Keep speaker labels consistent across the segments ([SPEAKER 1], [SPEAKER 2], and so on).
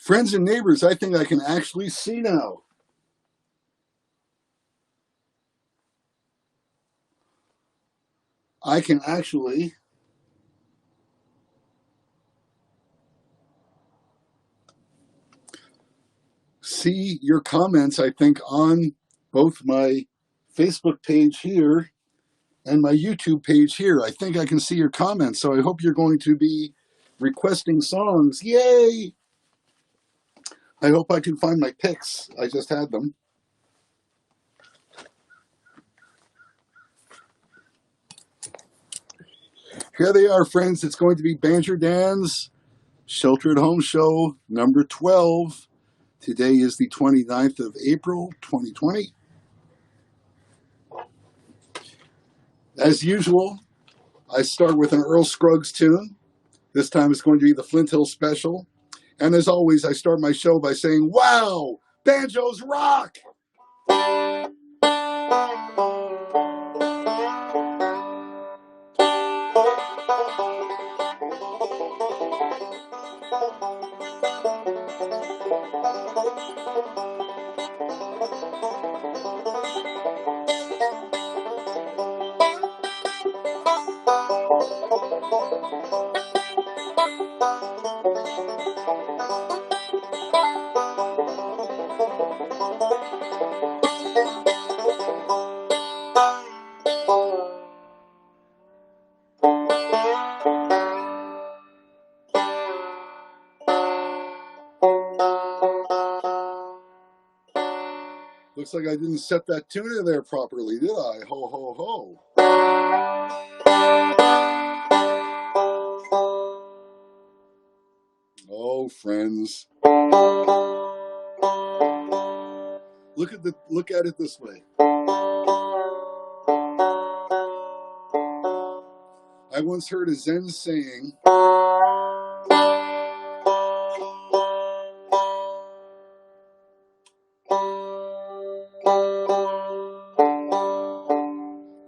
[SPEAKER 1] Friends and neighbors, I think I can actually see now. I can actually see your comments, I think, on both my Facebook page here and my YouTube page here. I think I can see your comments, so I hope you're going to be requesting songs. Yay! I hope I can find my pics. I just had them. Here they are, friends. It's going to be BanjerDan's Shelter at Home Show number 12. Today is the 29th of April, 2020. As usual, I start with an Earl Scruggs tune. This time it's going to be the Flint Hill Special. And as always, I start my show by saying, wow, banjos rock! Looks like I didn't set that tune in there properly, did I? Ho, ho, ho. Oh, friends. Look at it this way. I once heard a Zen saying,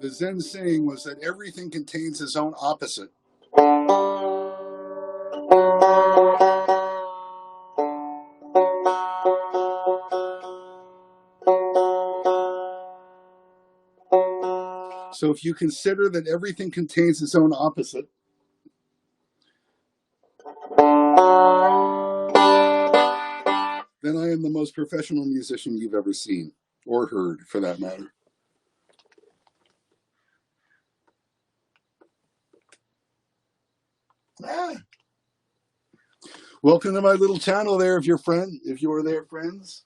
[SPEAKER 1] the Zen saying was that everything contains its own opposite. So if you consider that everything contains its own opposite, then I am the most professional musician you've ever seen, or heard, for that matter. Welcome to my little channel there, if you are there, friends.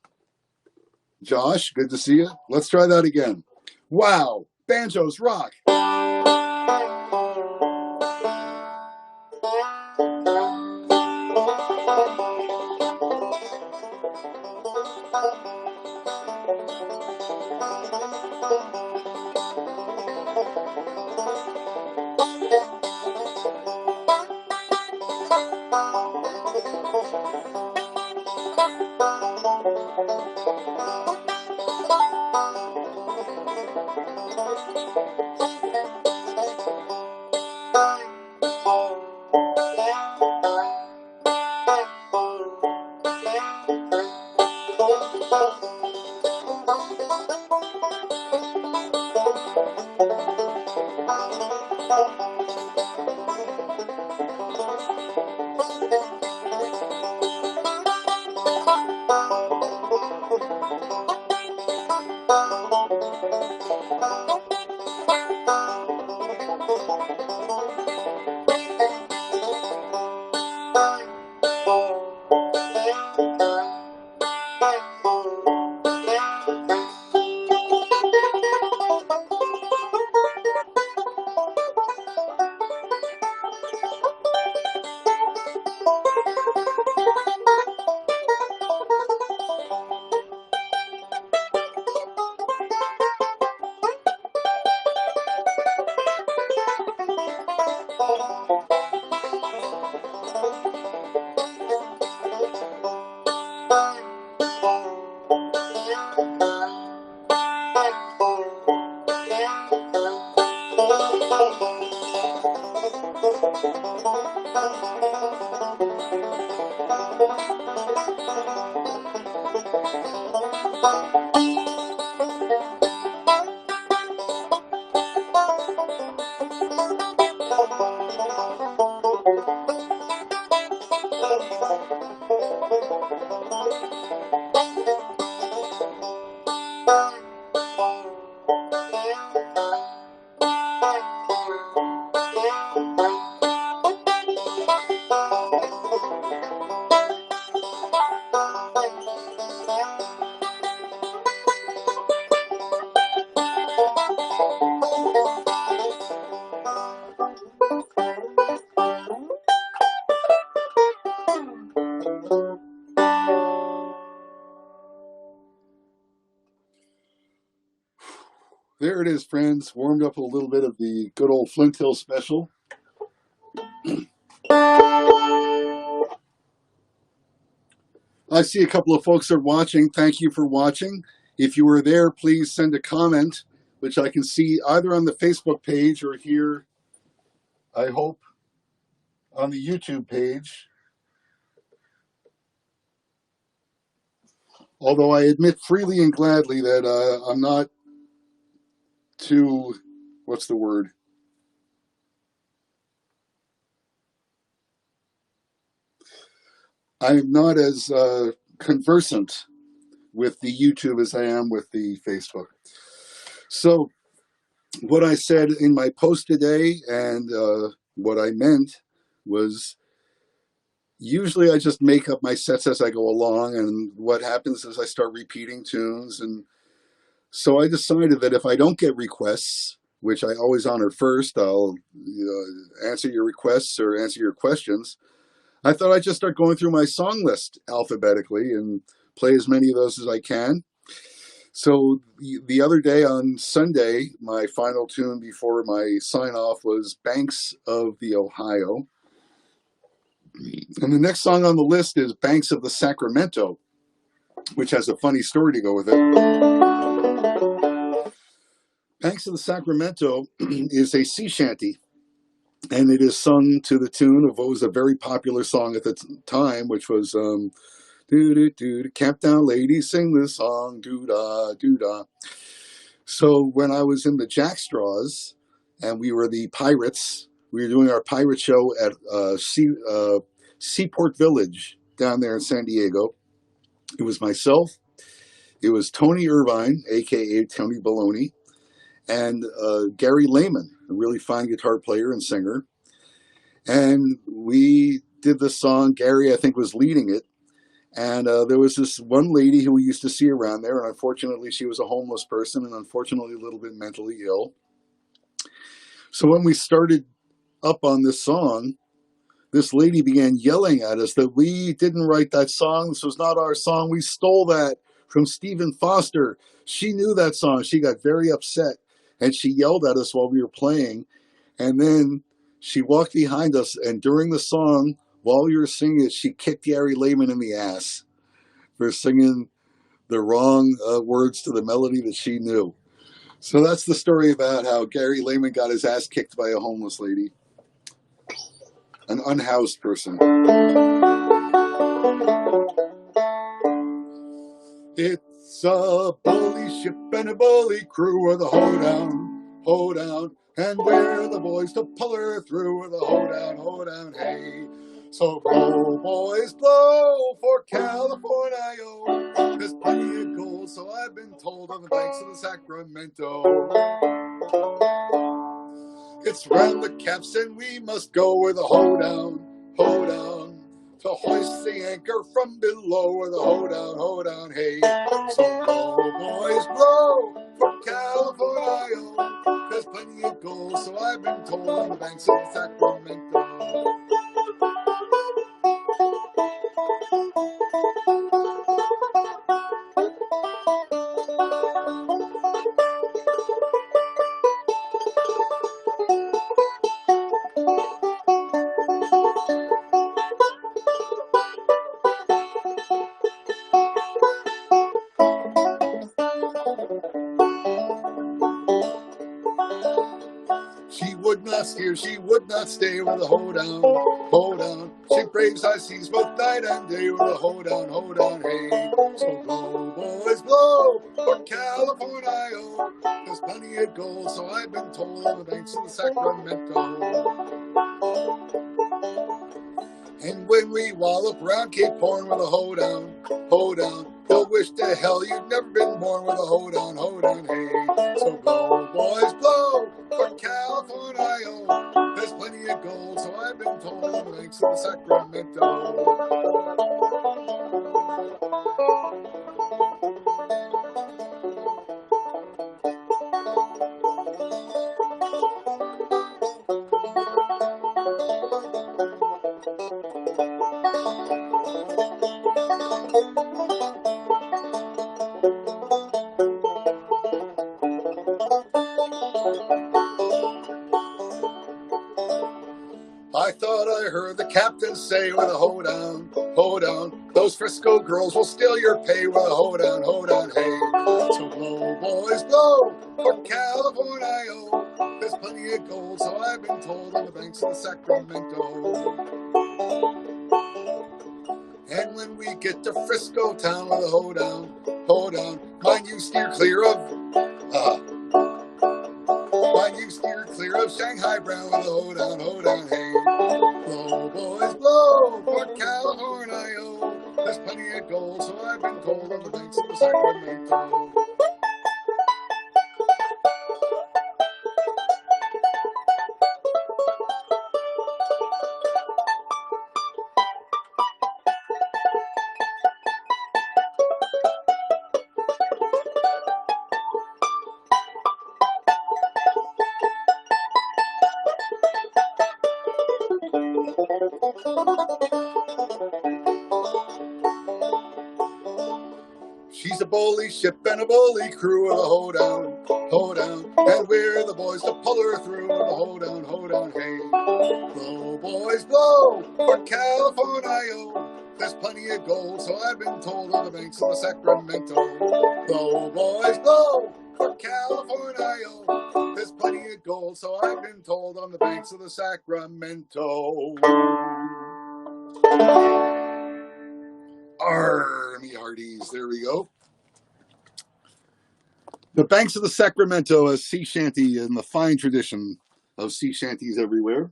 [SPEAKER 1] Josh, good to see you. Let's try that again. Wow, banjos rock. There it is, friends. Warmed up a little bit of the good old Flint Hill special. I see a couple of folks are watching. Thank you for watching. If you were there, please send a comment, which I can see either on the Facebook page or here, I hope, on the YouTube page. Although I admit freely and gladly that I'm not too, what's the word? I'm not as conversant with the YouTube as I am with the Facebook. So what I said in my post today and what I meant was usually I just make up my sets as I go along, and what happens is I start repeating tunes. And so I decided that if I don't get requests, which I always honor first, I'll answer your requests or answer your questions. I thought I'd just start going through my song list alphabetically and play as many of those as I can. So the other day on Sunday, my final tune before my sign off was Banks of the Ohio. And the next song on the list is Banks of the Sacramento, which has a funny story to go with it. Banks of the Sacramento is a sea shanty, and it is sung to the tune of what was a very popular song at the time, which was do-do-do, Camptown ladies sing this song, doo-da, doo-da. So when I was in the Jackstraws and we were the pirates, we were doing our pirate show at Seaport Village down there in San Diego. It was myself, it was Tony Irvine, a.k.a. Tony Baloney, and Gary Lehman, a really fine guitar player and singer. And we did the song. Gary, I think, was leading it. And there was this one lady who we used to see around there, and unfortunately she was a homeless person and unfortunately a little bit mentally ill. So when we started up on this song, this lady began yelling at us that we didn't write that song. This was not our song. We stole that from Stephen Foster. She knew that song. She got very upset, and she yelled at us while we were playing. And then she walked behind us, and during the song, while we were singing it, she kicked Gary Lehman in the ass for singing the wrong words to the melody that she knew. So that's the story about how Gary Lehman got his ass kicked by a homeless lady, an unhoused person. It's a bully ship and a bully crew with a hoedown, and we're the boys to pull her through with a hoedown, hey. So blow, boys, blow for California. There's plenty of gold, so I've been told, on the banks of the Sacramento. It's round the caps and we must go with a hoedown, to hoist the anchor from below with a hoedown, hey. So blow, boys, blow for California. There's plenty of gold, so I've been told, on the banks of the Sacramento. She would not steer, she would not stay with a hoedown. She braves high seas both night and day with a hoedown, hey. So blow, boys, blow for California. There's plenty of gold, so I've been told, on the banks of the Sacramento. And when we wallop round Cape Horn with a hoedown, they'll wish to hell you'd never been born with a hoedown, hey. So blow, boys, blow for California. There's plenty of gold, so I've been told, on the banks of the Sacramento. I thought I heard the captain say with a hoedown, hoedown, those Frisco girls will steal your pay with a hoedown, hoedown, hey. So blow, boys, blow, for California, there's plenty of gold, so I've been told, on the banks of the Sacramento. And when we get to Frisco town with a hoedown, hoedown, mind you steer clear of, mind you steer clear of Shanghai Brown with a hoedown, hoedown, hey. Blow, boys, blow, for California, there's plenty of gold, so I've been told, on the banks of the Sacramento. She's a bully ship and a bully crew with a hoedown, hoedown, and we're the boys to pull her through with a hoedown, hoedown, hey. Blow, boys, blow, for California, there's plenty of gold, so I've been told, on the banks of the Sacramento. Blow, boys, blow, for California, there's plenty of gold, so I've been told, on the banks of the Sacramento. Army hearties, there we go. The banks of the Sacramento, a sea shanty in the fine tradition of sea shanties everywhere.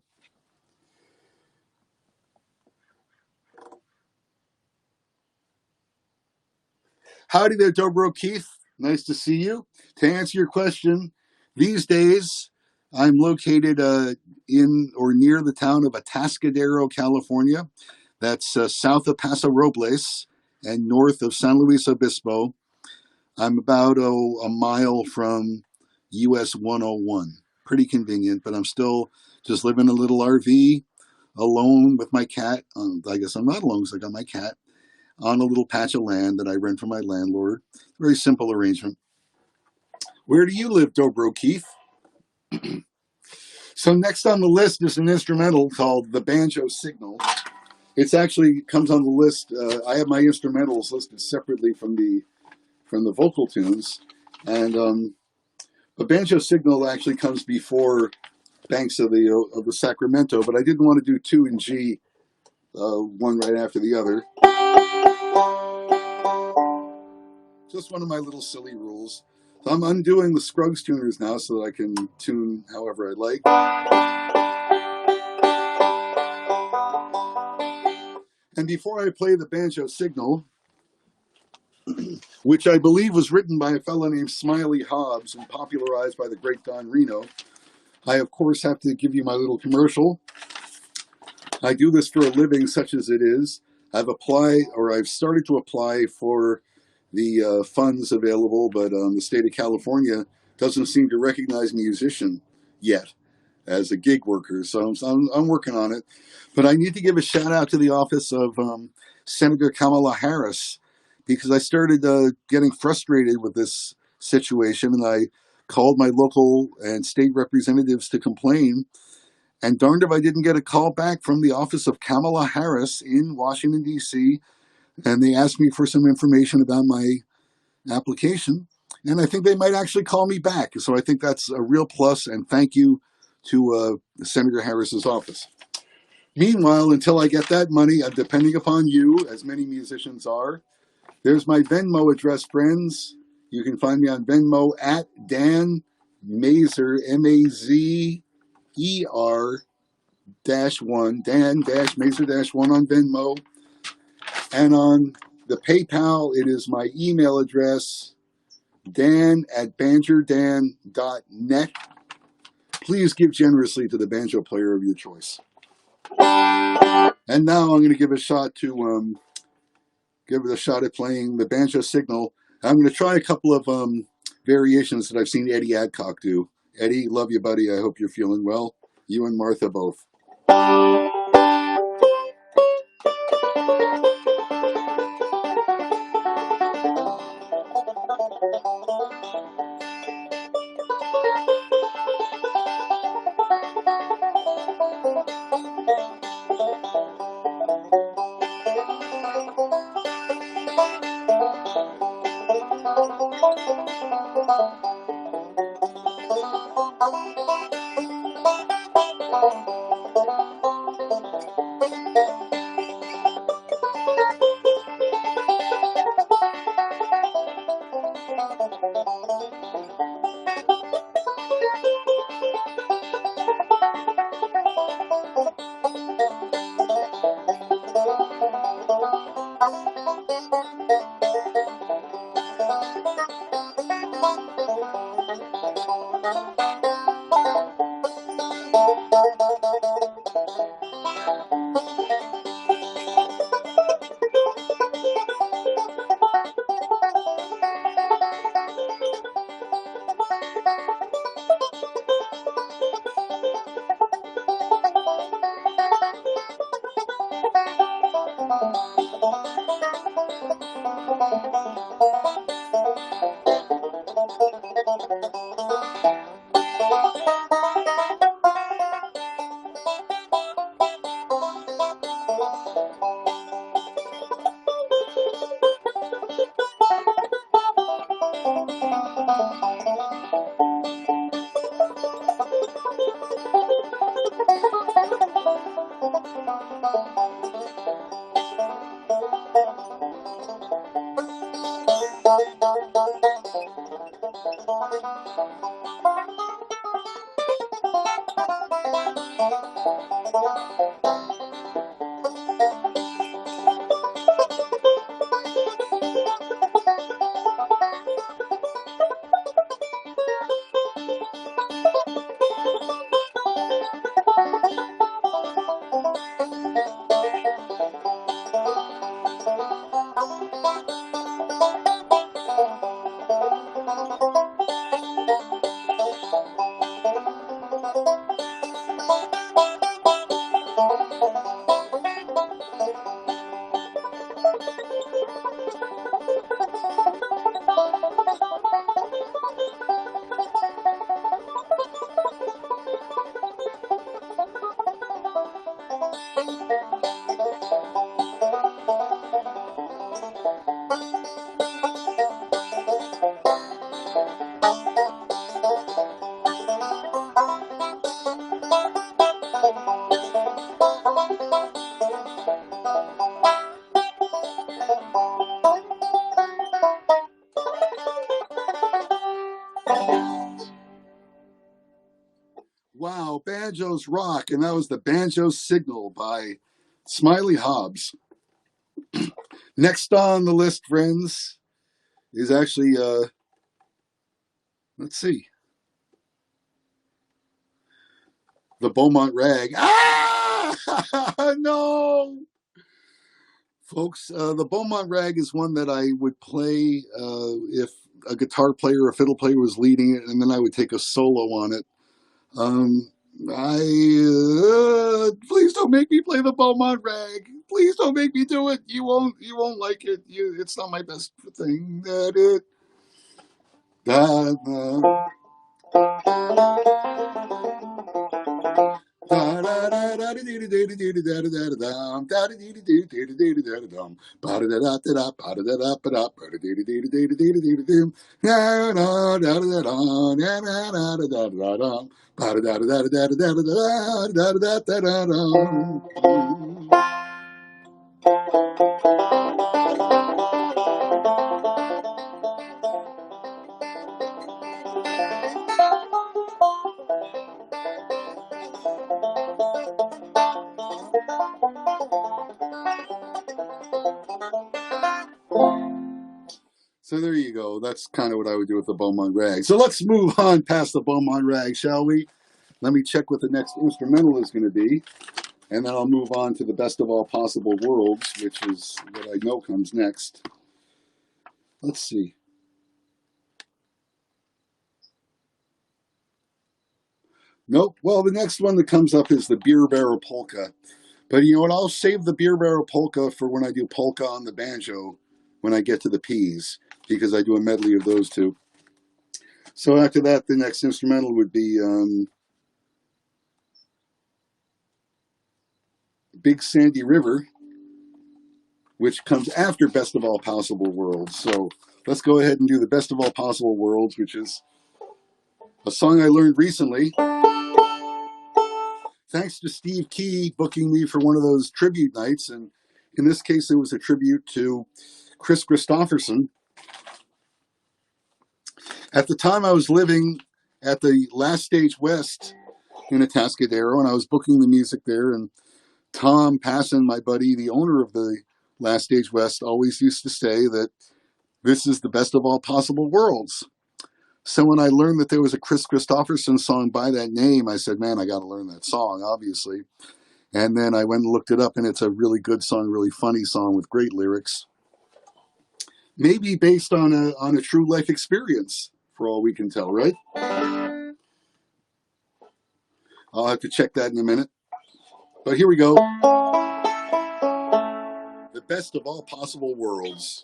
[SPEAKER 1] Howdy there, Dobro Keith. Nice to see you. To answer your question, these days I'm located in or near the town of Atascadero, California. That's south of Paso Robles and north of San Luis Obispo. I'm about a mile from US 101. Pretty convenient, but I'm still just living in a little RV alone with my cat. I guess I'm not alone because I got my cat on a little patch of land that I rent from my landlord. Very simple arrangement. Where do you live, Dobro Keith? So next on the list is an instrumental called The Banjo Signal. It's actually comes on the list. I have my instrumentals listed separately from the vocal tunes, and the Banjo Signal actually comes before Banks of the Sacramento, but I didn't want to do two in G, one right after the other. Just one of my little silly rules. So I'm undoing the Scruggs tuners now so that I can tune however I like. And before I play the Banjo Signal, which I believe was written by a fellow named Smiley Hobbs and popularized by the great Don Reno, I, of course, have to give you my little commercial. I do this for a living, such as it is. I've started to apply for the funds available, but the state of California doesn't seem to recognize musician yet as a gig worker. So I'm working on it. But I need to give a shout out to the office of Senator Kamala Harris, because I started getting frustrated with this situation, and I called my local and state representatives to complain. And darned if I didn't get a call back from the office of Kamala Harris in Washington, D.C., and they asked me for some information about my application. And I think they might actually call me back. So I think that's a real plus, and thank you to Senator Harris's office. Meanwhile, until I get that money, I'm depending upon you, as many musicians are. There's my Venmo address, friends. You can find me on Venmo at Dan Mazer, M-A-Z-E-R-1, Dan-Mazer-1 on Venmo. And on the PayPal, it is my email address, dan@banjerdan.net. Please give generously to the banjo player of your choice. And now I'm going to give it a shot at playing the Banjo Signal. I'm going to try a couple of variations that I've seen Eddie Adcock do. Eddie, love you, buddy. I hope you're feeling well. You and Martha both. Wow, banjos rock, and that was the Banjo Signal by Smiley Hobbs. Next on the list, friends, is actually let's see, the Beaumont Rag. Ah, no, folks, the Beaumont Rag is one that I would play if a guitar player or a fiddle player was leading it, and then I would take a solo on it. I please don't make me play the Beaumont Rag. Please don't make me do it. You won't like it. It's not my best thing. That it. Da, da. So there you go. That's kind of what I would do with the Beaumont Rag. So let's move on past the Beaumont Rag, shall we? Let me check what the next instrumental is going to be, and then I'll move on to the Best of All Possible Worlds, which is what I know comes next. Let's see. Nope. Well, the next one that comes up is the Beer Barrel Polka. But you know what? I'll save the Beer Barrel Polka for when I do polka on the banjo when I get to the P's, because I do a medley of those two. So after that, the next instrumental would be Big Sandy River, which comes after Best of All Possible Worlds. So let's go ahead and do the Best of All Possible Worlds, which is a song I learned recently. thanks to Steve Key booking me for one of those tribute nights. And in this case, it was a tribute to Chris Christopherson. At the time, I was living at the Last Stage West in Atascadero, and I was booking the music there. And Tom Passon, my buddy, the owner of the Last Stage West, always used to say that this is the best of all possible worlds. So when I learned that there was a Chris Christopherson song by that name, I said, man, I got to learn that song, obviously. And then I went and looked it up, and it's a really good song, really funny song with great lyrics. Maybe based on a true life experience, for all we can tell, right? I'll have to check that in a minute. But here we go. The best of all possible worlds.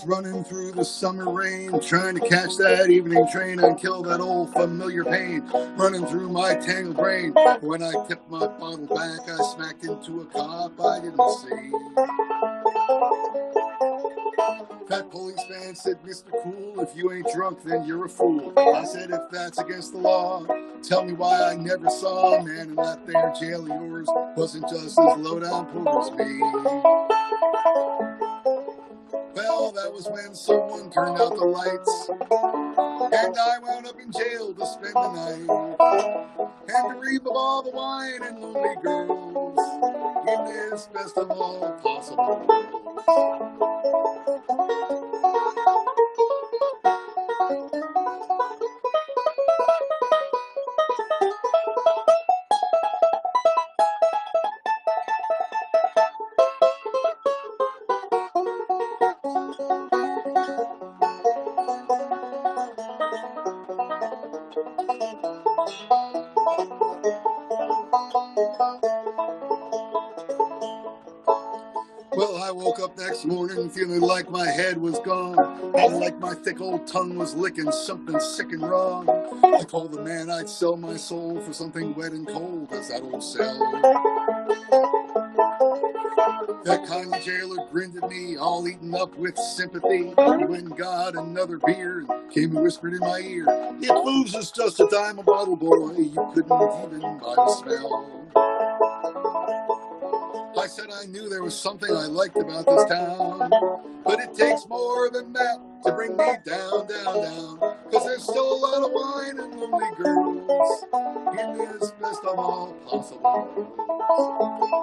[SPEAKER 1] Running through the summer rain, trying to catch that evening train and kill that old familiar pain running through my tangled brain. When I tipped my bottle back, I smacked into a cop I didn't see. That policeman said, Mr. Cool, if you ain't drunk, then you're a fool. I said, if that's against the law, tell me why I never saw a man in that there jail of yours wasn't just as low down poor as me. Well, that was when someone turned out the lights, and I wound up in jail to spend the night, and to reap of all the wine and lonely girls in this best of all possible worlds. Well, I woke up next morning feeling like my head was gone, and like my thick old tongue was licking something sick and wrong. I told the man I'd sell my soul for something wet and cold as that old cell. That kindly jailer grinned at me, all eaten up with sympathy. He went and got another beer and came and whispered in my ear, "If booze is just a dime a bottle, boy, you couldn't even buy the smell." I said I knew there was something I liked about this town, but it takes more than that to bring me down, down, down. Cause there's still a lot of wine and lonely girls in this best of all possible worlds.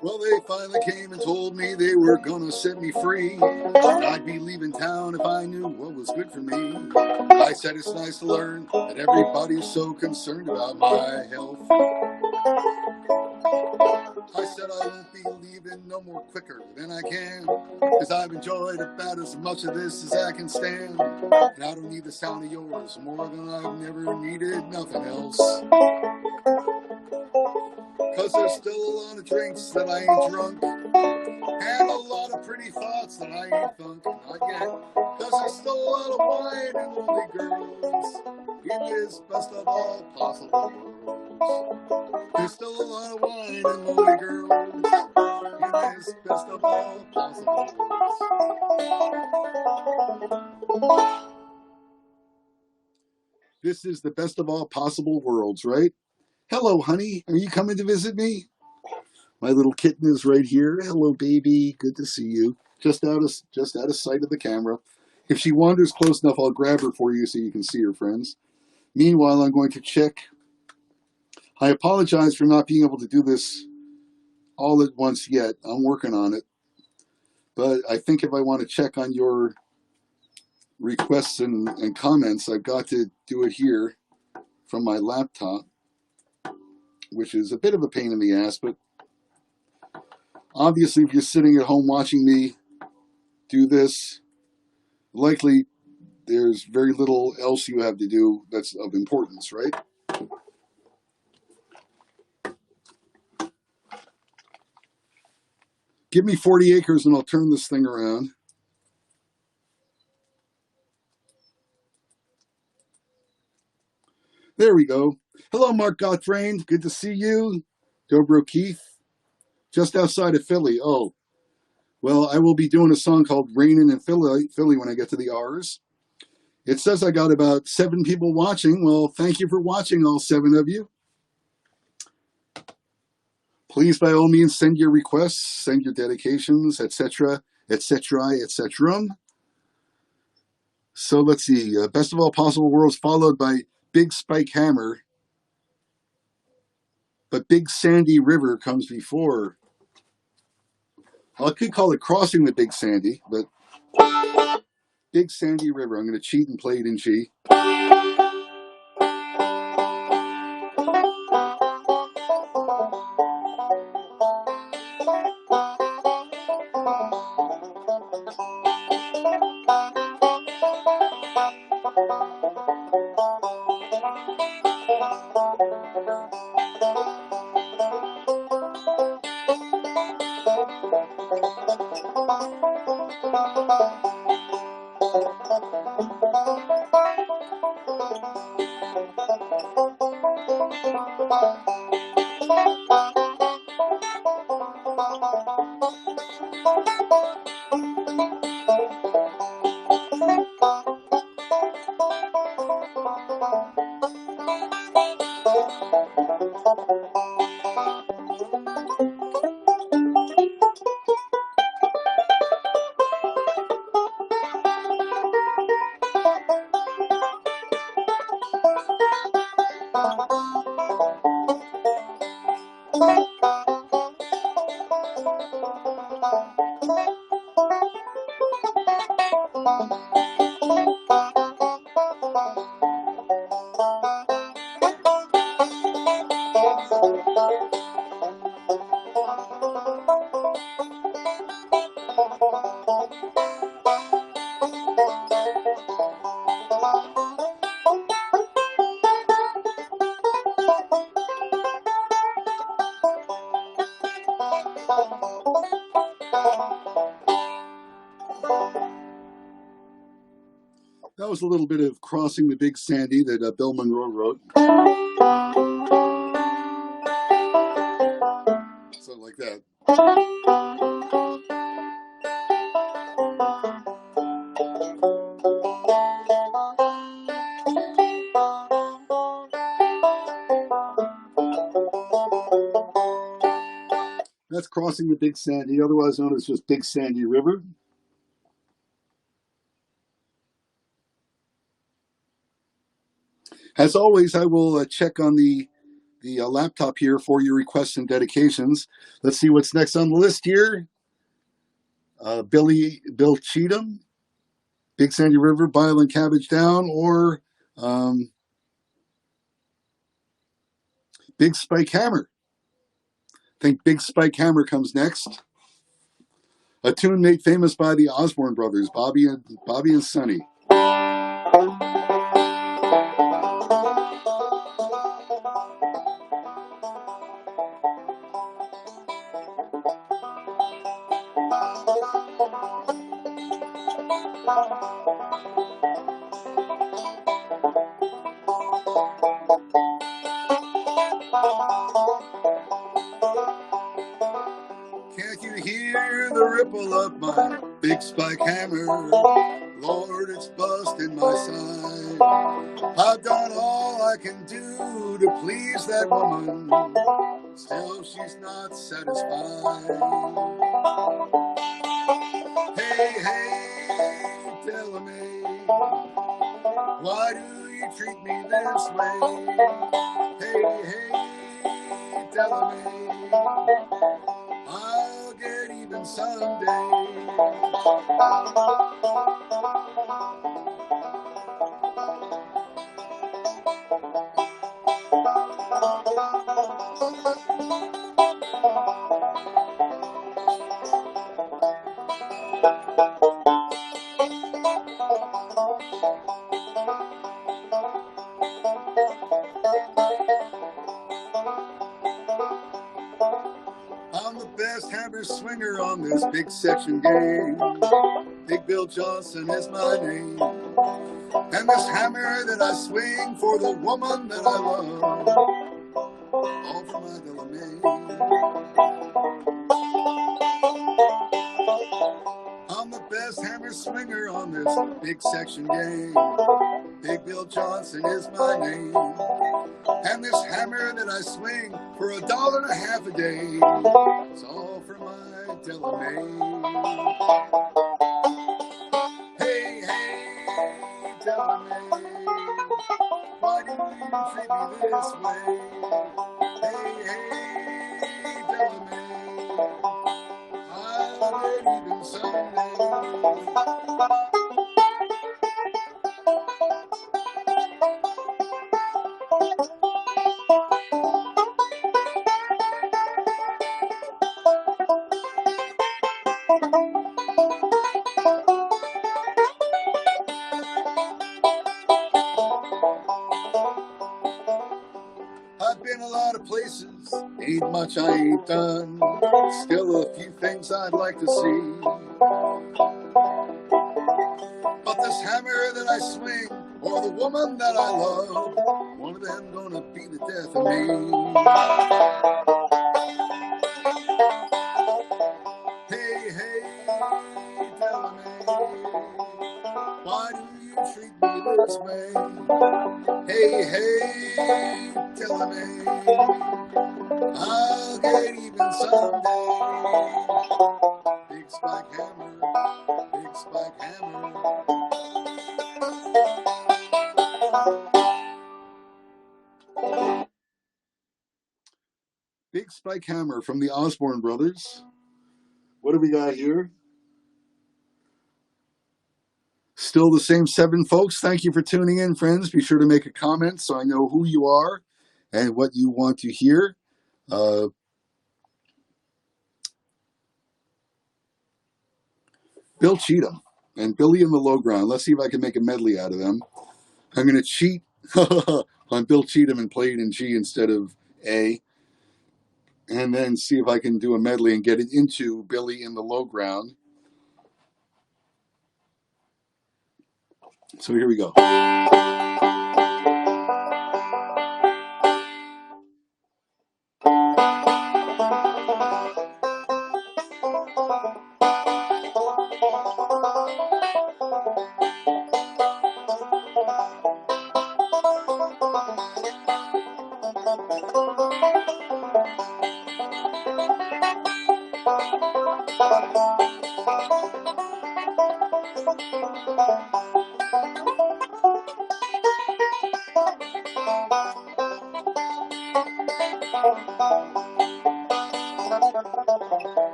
[SPEAKER 1] Well, they finally came and told me they were gonna set me free. I'd be leaving town if I knew what was good for me. I said it's nice to learn that everybody's so concerned about my health. I said I won't be leaving no more quicker than I can, cause I've enjoyed about as much of this as I can stand. And I don't need the sound of yours more than I've never needed nothing else. Cause there's still a lot of drinks that I ain't drunk, and a lot of pretty thoughts that I ain't thunk, not yet. Cause there's still a lot of wine and lonely girls in this best of all possible worlds. There's still a lot of wine and lonely girls in this best of all possible worlds. This is the best of all possible worlds, right? Hello, honey. Are you coming to visit me? My little kitten is right here. Hello, baby. Good to see you. Just out of sight of the camera. If she wanders close enough, I'll grab her for you so you can see her, friends. Meanwhile, I'm going to check. I apologize for not being able to do this all at once yet. I'm working on it. But I think if I want to check on your requests and comments, I've got to do it here from my laptop, which is a bit of a pain in the ass. But obviously, if you're sitting at home watching me do this, likely there's very little else you have to do that's of importance, right? Give me 40 acres and I'll turn this thing around. There we go. Hello, Mark Gottfried. Good to see you. Dobro Keith, just outside of Philly. Oh, well, I will be doing a song called Rainin' in Philly when I get to the R's. It says I got about 7 people watching. Well, thank you for watching, all 7 of you. Please, by all means, send your requests, send your dedications, etc., etc., etc. So let's see. Best of All Possible Worlds followed by Big Spike Hammer. But Big Sandy River comes before. I could call it Crossing the Big Sandy, but Big Sandy River. I'm going to cheat and play it in G. That was a little bit of Crossing the Big Sandy that Bill Monroe wrote. Something like that. That's Crossing the Big Sandy, otherwise known as just Big Sandy River. As always, I will check on the laptop here for your requests and dedications. Let's see what's next on the list here. Bill Cheatham, Big Sandy River, Bile and Cabbage Down, or Big Spike Hammer. I think Big Spike Hammer comes next. A tune made famous by the Osborne brothers, Bobby and Sonny. Can't you hear the ripple of my big spike hammer? Lord, it's busting my side. I've done all I can do to please that woman. Still, she's not satisfied. Hey, tell me, why do you treat me this way? Hey, tell me, I'll get even someday. I'm the best hammer swinger on this big section game. Big Bill Johnson is my name. And this hammer that I swing for the woman that I love, all for my Delamay. I'm the best hammer swinger on this big section game. Big Bill Johnson is my name. And this hammer that I swing for $1.50 a day, it's all for my Delamay. Hey, hey, Delamay, why do you treat me this way? Hey, hey, Delamay, I'll get even someday. I've been a lot of places, ain't much I ain't done. Still a few things I'd like to see. But this hammer that I swing, or the woman that I love, one of them gonna be the death of me. Hey, hey, Delamay, why do you treat me this way? Hey, hey, Delamay, I'll get even someday. Big spike hammer, big spike hammer. Big spike hammer from the Osborne Brothers. What do we got here? Still the same 7 folks. Thank you for tuning in, friends. Be sure to make a comment so I know who you are and what you want to hear. Bill Cheatham and Billy in the Low Ground. Let's see if I can make a medley out of them. I'm going to cheat on Bill Cheatham and play it in G instead of A. And then see if I can do a medley and get it into Billy in the Low Ground. So here we go.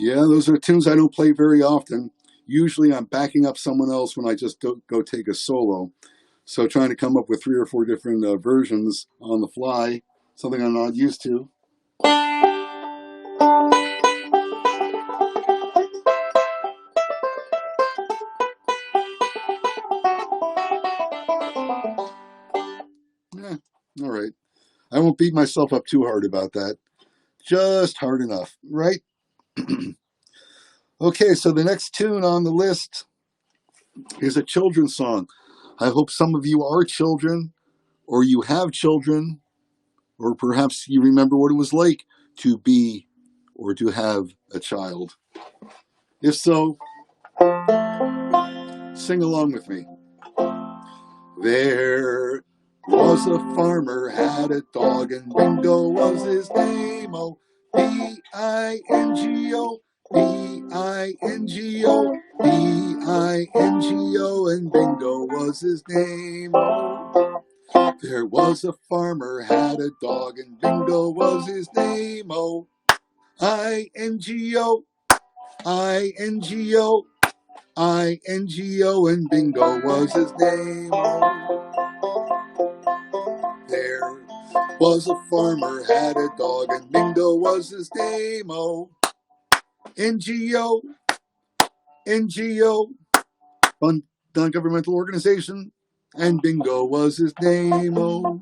[SPEAKER 1] Yeah, those are tunes I don't play very often. Usually I'm backing up someone else when I just go take a solo. So trying to come up with 3 or 4 different versions on the fly, something I'm not used to. Yeah, all right. I won't beat myself up too hard about that. Just hard enough, right? Okay, so the next tune on the list is a children's song. I hope some of you are children, or you have children, or perhaps you remember what it was like to be or to have a child. If so, sing along with me. There was a farmer, had a dog, and Bingo was his name. Oh, B-I-N-G-O, B-I-N-G-O, B-I-N-G-O, and Bingo was his name. Oh, there was a farmer, had a dog, and Bingo was his name. Oh, I-N-G-O, I-N-G-O, I-N-G-O, and Bingo was his name. Oh, there was a farmer, had a dog, and Bingo was his name. Oh, NGO, NGO, non-governmental organization, and Bingo was his name. Oh,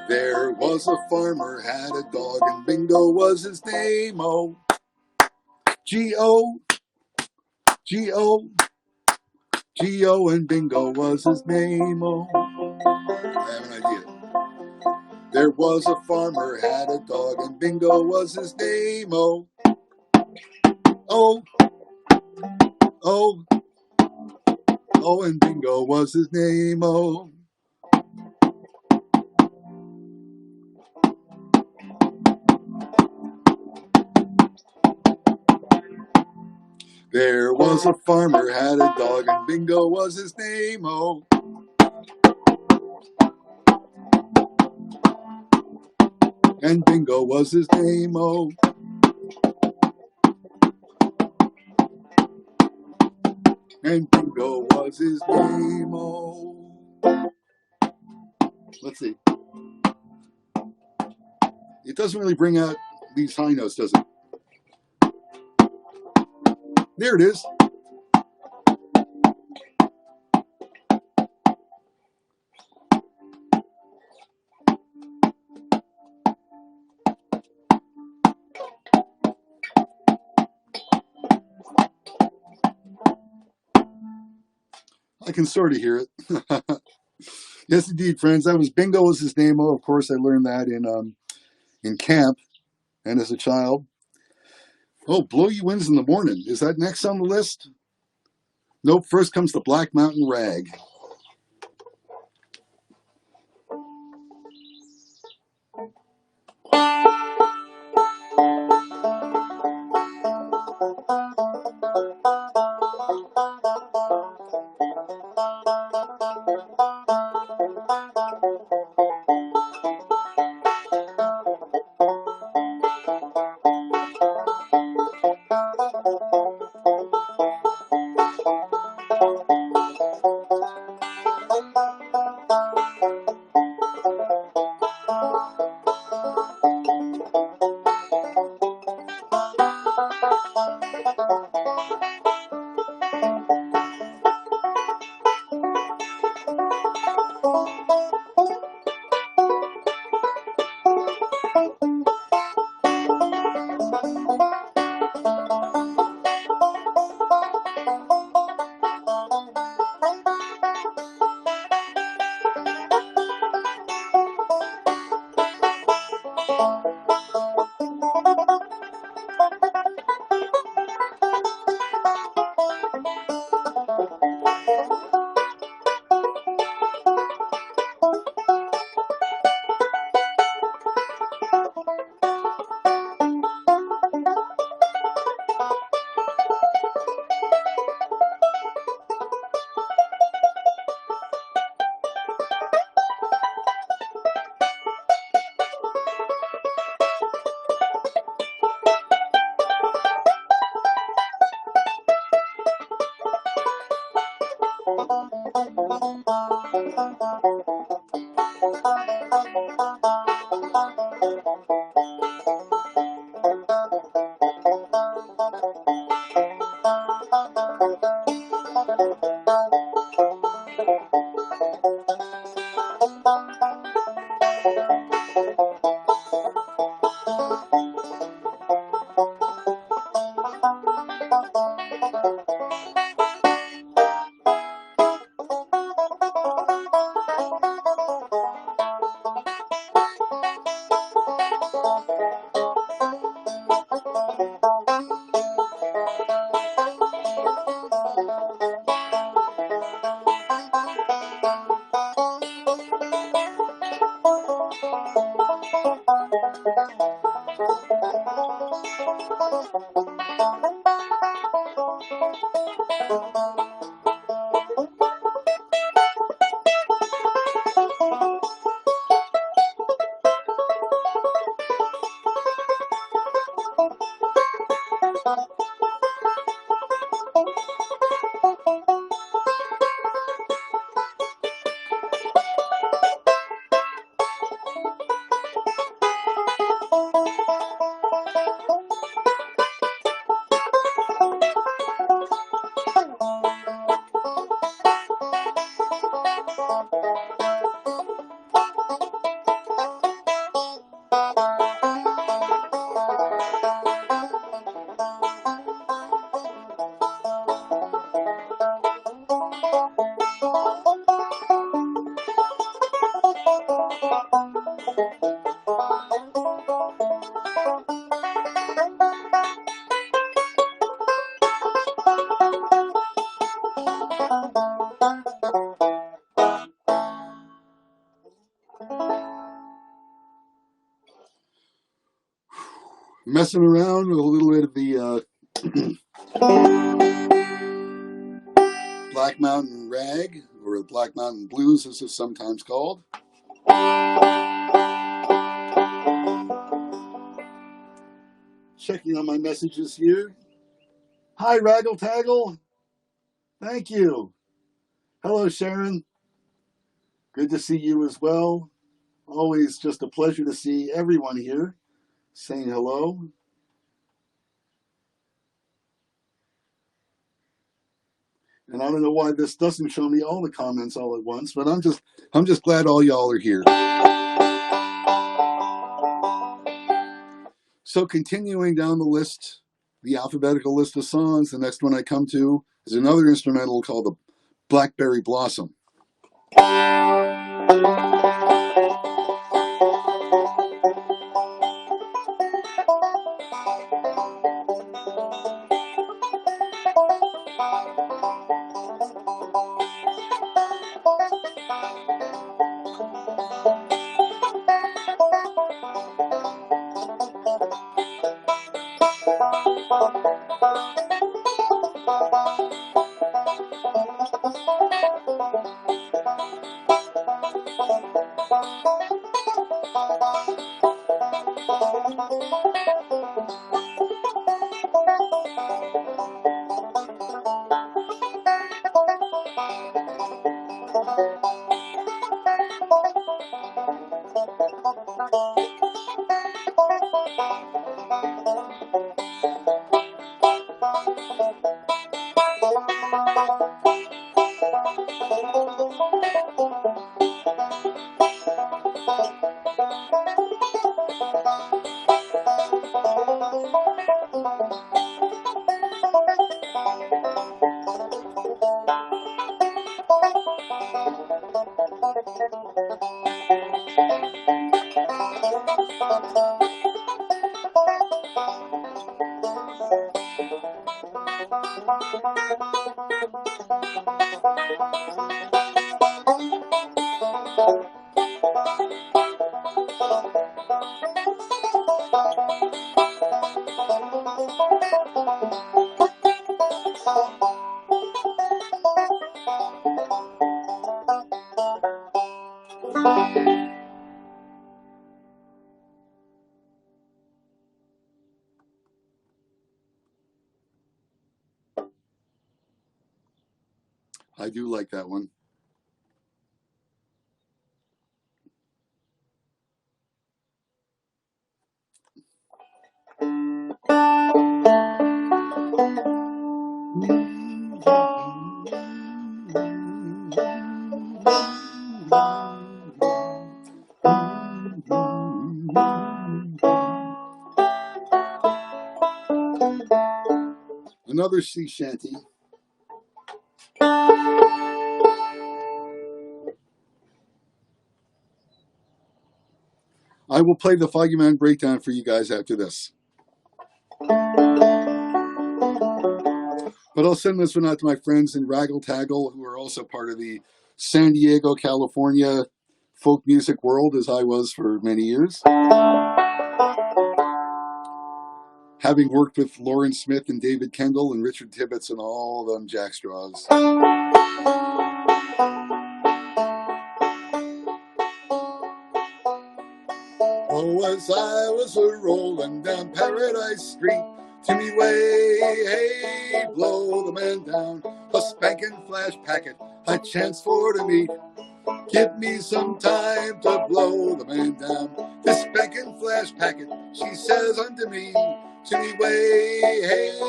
[SPEAKER 1] there was a farmer, had a dog, and Bingo was his name. Oh, G-O, G-O, G-O, and Bingo was his name. Oh, I have an idea. There was a farmer, had a dog, and Bingo was his name. Oh, oh, oh, oh, and Bingo was his name. Oh, there was a farmer, had a dog, and Bingo was his name. Oh, and Bingo was his name. Oh, and Bingo was his name. Oh, let's see. It doesn't really bring out these high notes, does it? There it is. I can sort of hear it. Yes, indeed, friends. That was Bingo was his name. Oh, of course, I learned that in camp and as a child. Oh, Blow You Winds in the Morning. Is that next on the list? Nope. First comes the Black Mountain Rag. Messing around with a little bit of the Black Mountain Rag, or Black Mountain Blues as it's sometimes called. Checking on my messages here. Hi, Raggle Taggle. Thank you. Hello, Sharon. Good to see you as well. Always just a pleasure to see everyone here saying hello. And I don't know why this doesn't show me all the comments all at once, but I'm just glad all y'all are here. So continuing down the list, the alphabetical list of songs, the next one I come to is another instrumental called the Blackberry Blossom. I do like that one. Another sea shanty. I will play the Foggy Man breakdown for you guys after this. But I'll send this one out to my friends in Raggle Taggle, who are also part of the San Diego, California folk music world, as I was for many years. Having worked with Lauren Smith and David Kendall and Richard Tibbetts and all them jackstraws. Oh, as I was a-rolling down Paradise Street, to me way, hey, blow the man down, a spanking flash packet I chanced for to meet. Give me some time to blow the man down, this spanking flash packet, she says unto me, to me way, hey,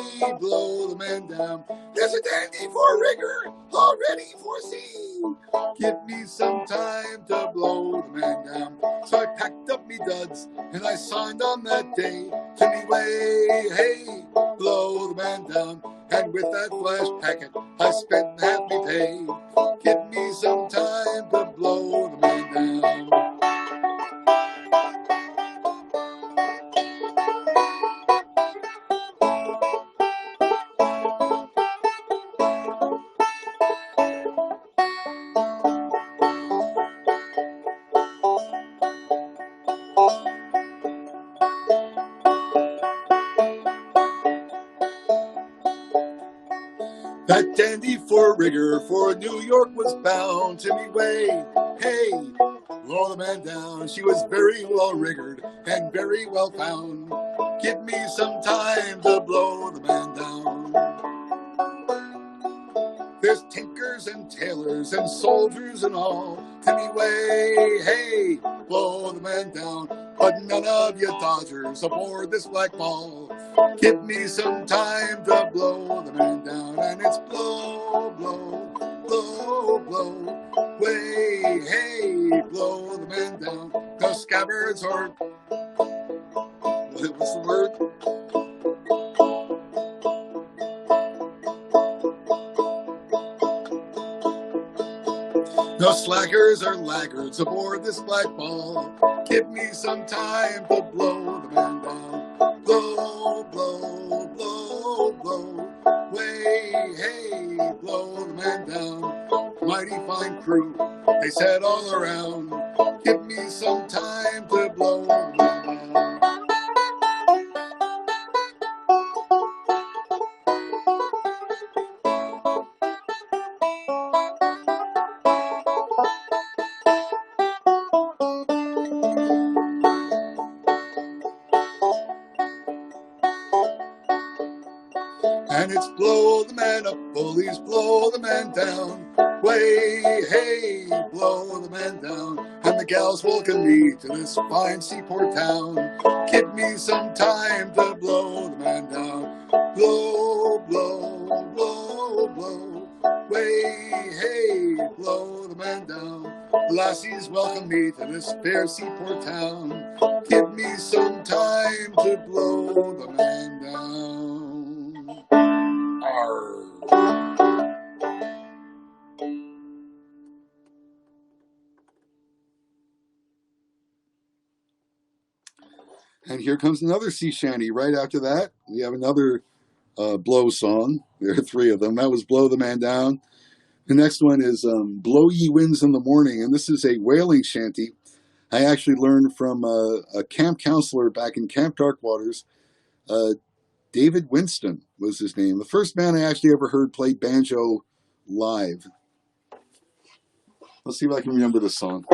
[SPEAKER 1] blow the man down. There's a dandy for rigor already foreseen. Give me some time to blow the man down. So I packed up me duds and I signed on that day. To me way, hey, blow the man down. And with that flash packet, I spent half me pay. Give me some time to blow the man down. That dandy for rigor for New York was bound to me way, hey, blow the man down. She was very well rigored and very well found. Give me some time to blow the man down. There's tinkers and tailors and soldiers and all to me way, hey, blow the man down. But none of you dodgers aboard this black ball. Give me some time to blow the man down. And it's blow, blow, blow, blow, way, hey, blow the man down. The scabbards are, what's the word? No slackers or laggards aboard this black ball. Give me some time to blow the man down. Blow, blow, blow, blow. Way, hey, blow the man down. Mighty fine crew, they said all around. Give me some time to blow the man down. And it's blow the man up, bullies, blow the man down. Way, hey, blow the man down. And the gals welcome me to this fine seaport town. Give me some time to blow the man down. Blow, blow, blow, blow. Way, hey, blow the man down. Lassies welcome me to this fair seaport town. Give me some time to blow the man down. And here comes another sea shanty. Right after that, we have another blow song. There are three of them. That was Blow the Man Down. The next one is Blow Ye Winds in the Morning, and this is a whaling shanty. I actually learned from a camp counselor back in Camp Darkwaters. David Winston was his name. The first man I actually ever heard play banjo live. Let's see if I can remember this song.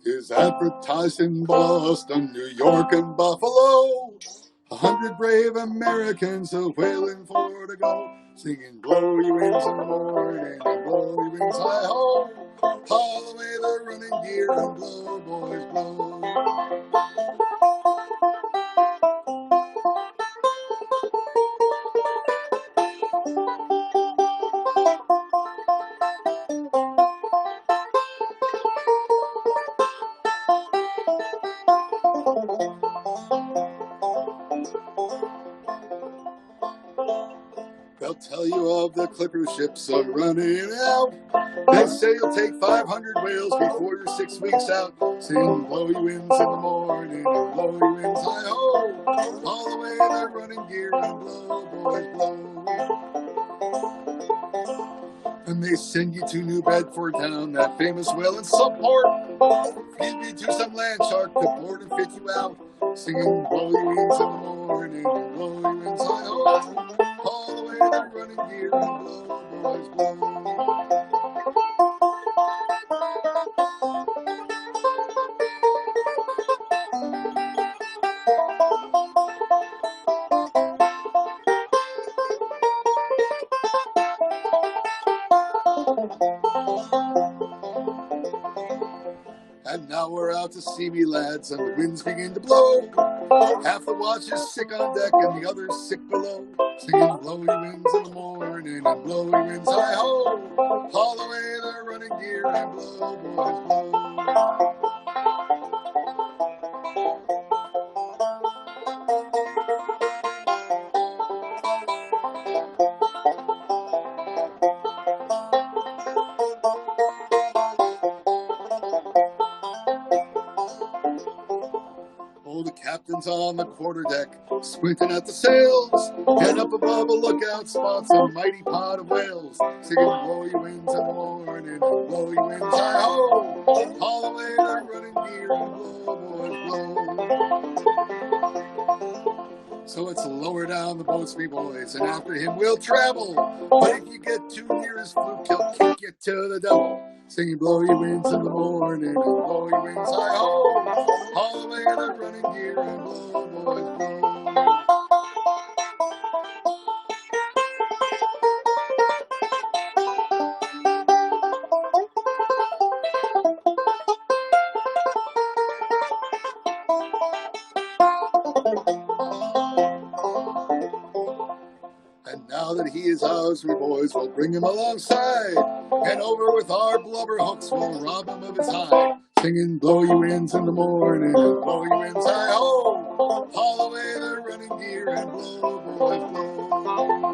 [SPEAKER 1] Is advertised in Boston, New York, and Buffalo. 100 brave Americans a whaling for to go. singing blowy winds in the morning and blowy winds hi-ho. Haul away the running gear and blow, boys, blow. They'll tell you of the clipper ships a running out. They say you'll take 500 whales before you're 6 weeks out. Sing blowy winds in the morning and blowy winds hi-ho. Haul away their running gear and blow, boys, blow. And they send you to New Bedford town, that famous whale and support. Feed me to some land shark to board and fit you out. Singing blowy winds in the morning and blowy winds hi-ho. Haul away their running gear and blow, boys, blow. And now we're out to sea, me lads, and the winds begin to blow. Half the watch is sick on deck and the others sick below. Singing blowy winds in the morning and blowy winds hi-ho. Haul away their running gear and blow, boys, blow. Oh, the captain's on the quarterdeck, squinting at the sails, and up above a lookout spots a mighty pod of whales, singing blowy winds in the morning and blowy winds hi-ho. Haul away their running gear and blow, boys, blow. So it's lower down the boats, me boys, and after him we'll travel. But if you get too near his fluke, he'll kick you to the devil. Singing blowy winds in the morning and blowy winds hi-ho. Haul away the running gear and blow, boys, blow. And now that he is ours, we boys will bring him alongside, and over with our blubber hooks we'll rob him of his hide. Singing blowy winds in the morning and blowy winds hi-ho. Haul away the running gear and blow, boys, blow.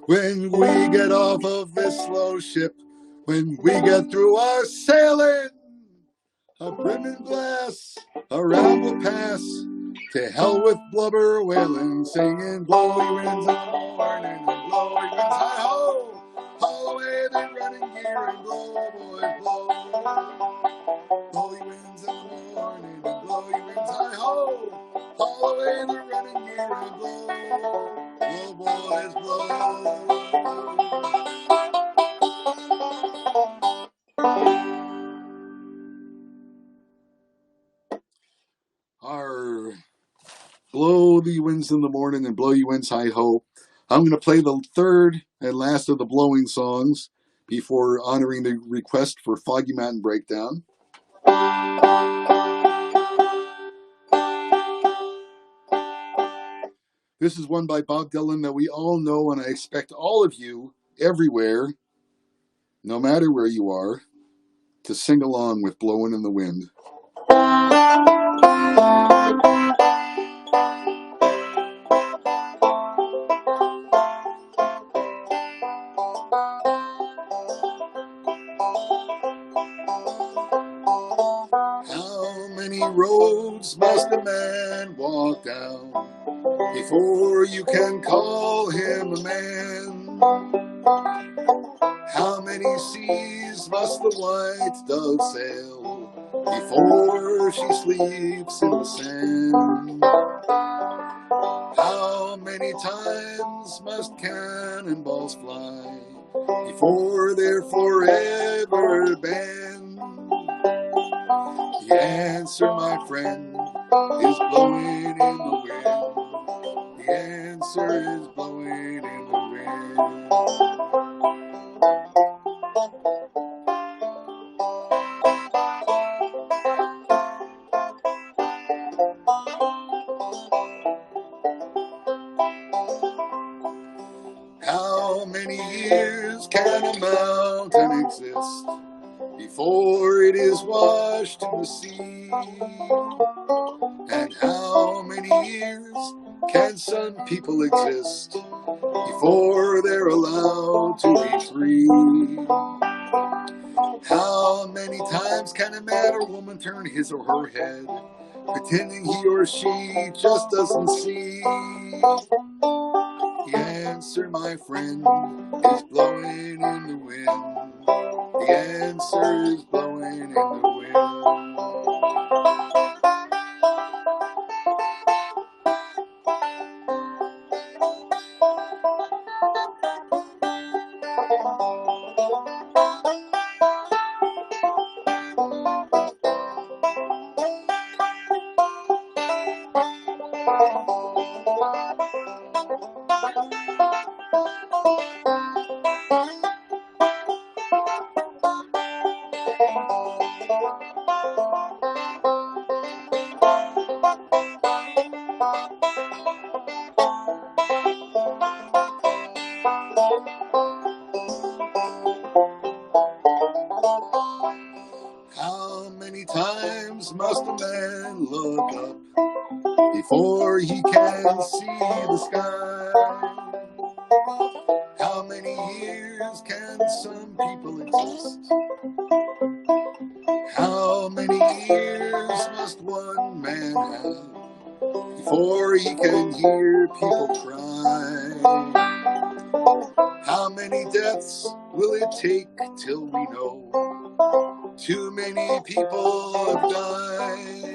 [SPEAKER 1] When we get off of this slow ship, when we get through our sailing, a brimming glass around the pass, to hell with blubber whaling, singing blowy winds in the morning and blowy winds hi-ho. Haul away the running gear and blow, boys, blow. Blowy winds in the morning and blowy winds hi-ho. Haul away the running gear and blow, blow, boys, blow. Our blow the winds in the morning and blow you winds hi-ho. I'm going to play the third and last of the blowing songs before honoring the request for Foggy Mountain Breakdown. This is one by Bob Dylan that we all know, and I expect all of you everywhere, no matter where you are, to sing along with Blowin' in the Wind. How many roads must a man walk down before you can call him a man? How many seas must the white dove sail before she sleeps in the sand? How many times must cannonballs fly before they're forever banned? The answer, my friend, is blowing in the wind. The answer is blowing in the wind. How many years can a mountain exist before it is washed in the sea? And how many years can some people exist before they're allowed to be free? How many times can a man or woman turn his or her head, pretending he or she just doesn't see? The answer, my friend, is blowing in the wind. The answer is blowing in the wind. How many times must a man look up before he can see the sky? How many years can some people exist? How many years must one man have before he can hear people cry? How many deaths will it take till we know too many people have died?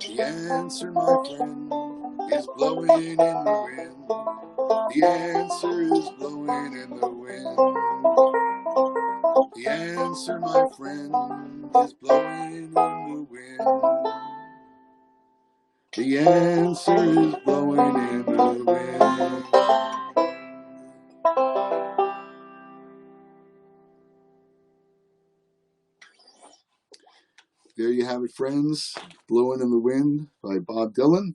[SPEAKER 1] The answer, my friend, is blowing in the wind. The answer is blowing in the wind. The answer, my friend, is blowing in the wind. The answer is blowing in the wind. There you have it, friends. Blowing in the Wind by Bob Dylan.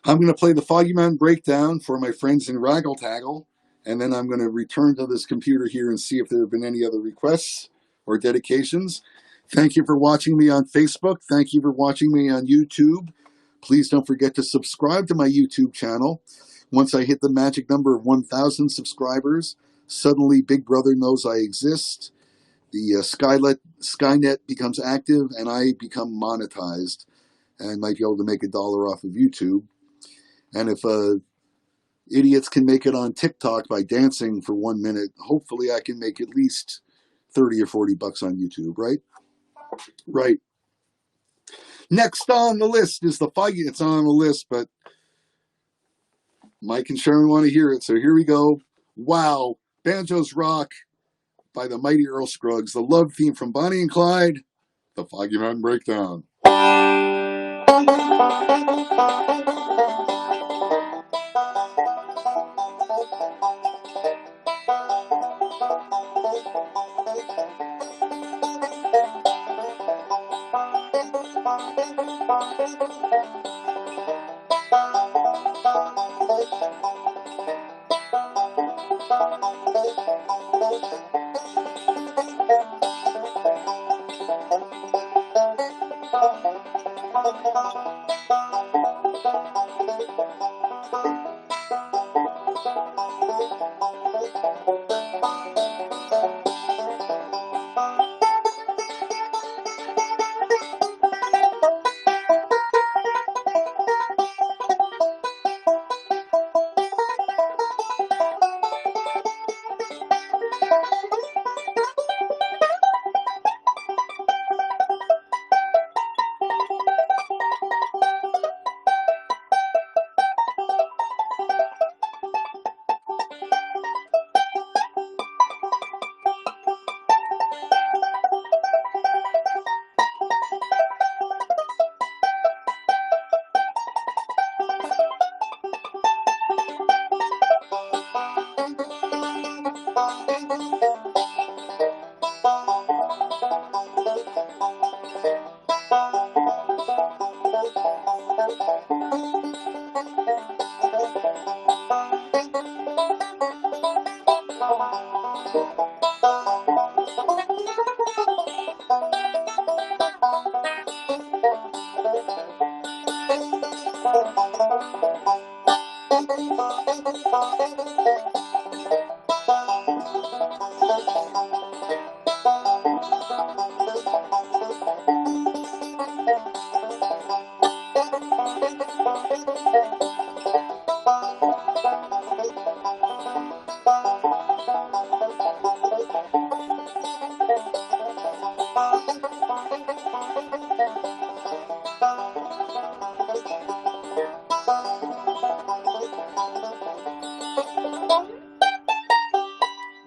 [SPEAKER 1] I'm going to play the Foggy Mountain Breakdown for my friends in Raggle Taggle, and then I'm going to return to this computer here and see if there have been any other requests or dedications. Thank you for watching me on Facebook. Thank you for watching me on YouTube. Please don't forget to subscribe to my YouTube channel. Once I hit the magic number of 1,000 subscribers, suddenly Big Brother knows I exist. The Skynet becomes active, and I become monetized, and might be able to make $1 off of YouTube. And if idiots can make it on TikTok by dancing for 1 minute, hopefully I can make at least 30 or 40 bucks on YouTube, right? Right. Next on the list is the Foggy. It's on the list, but Mike and Sharon want to hear it, so here we go. Wow, Banjos Rock by the Mighty Earl Scruggs, the love theme from Bonnie and Clyde, the Foggy Mountain Breakdown.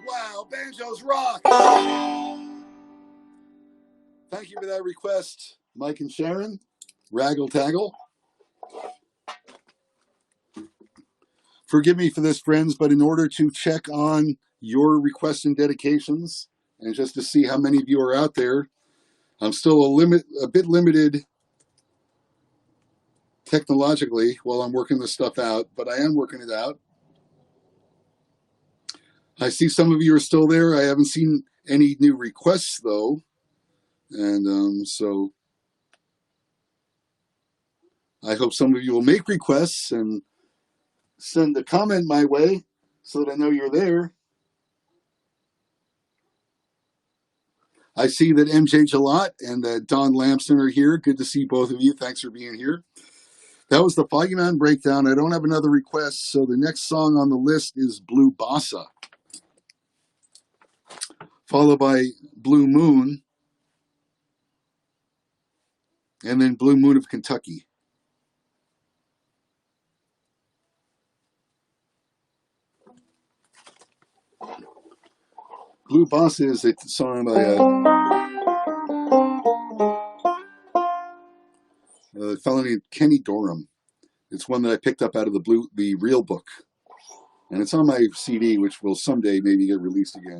[SPEAKER 1] Wow, banjos rock! Thank you for that request, Mike and Sharon. Raggle Taggle. Forgive me for this, friends, but in order to check on your requests and dedications, and just to see how many of you are out there, I'm still a bit limited technologically while I'm working this stuff out, but I am working it out. I see some of you are still there. I haven't seen any new requests, though. And so I hope some of you will make requests and send a comment my way so that I know you're there. I see that MJ Jalot and that Don Lamson are here. Good to see both of you. Thanks for being here. That was the Foggy Mountain Breakdown. I don't have another request, so the next song on the list is Blue Bossa, followed by Blue Moon, and then Blue Moon of Kentucky. Blue Bossa is a song by a fellow named Kenny Dorham. It's one that I picked up out of the Real Book, and it's on my CD, which will someday maybe get released again.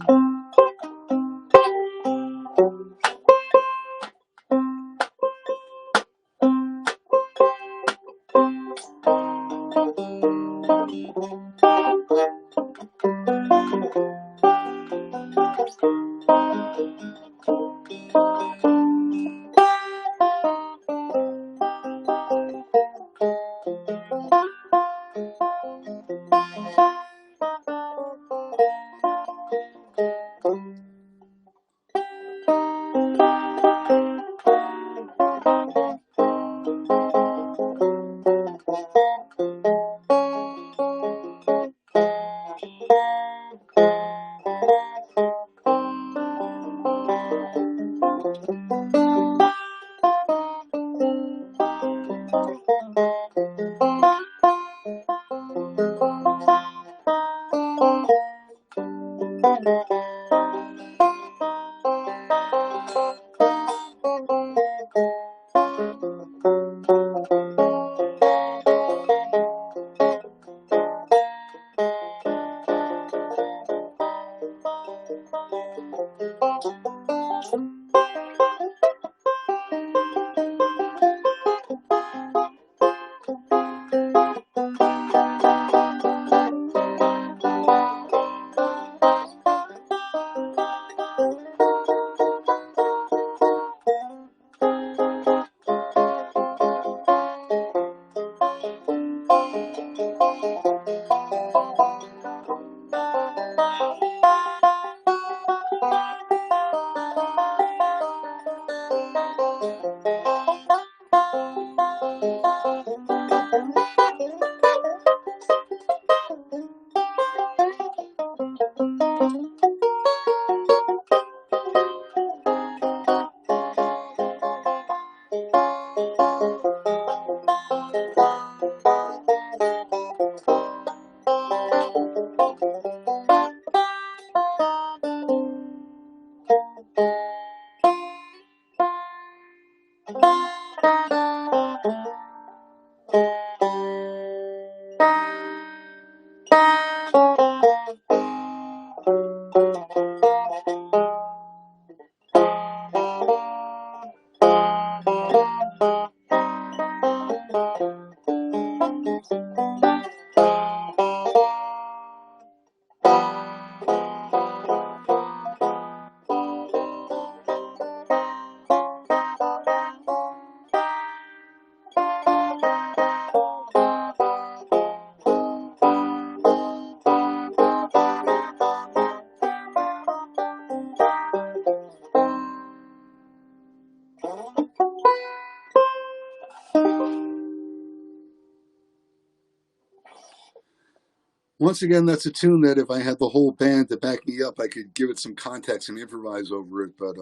[SPEAKER 1] Once again, that's a tune that if I had the whole band to back me up, I could give it some context and improvise over it. But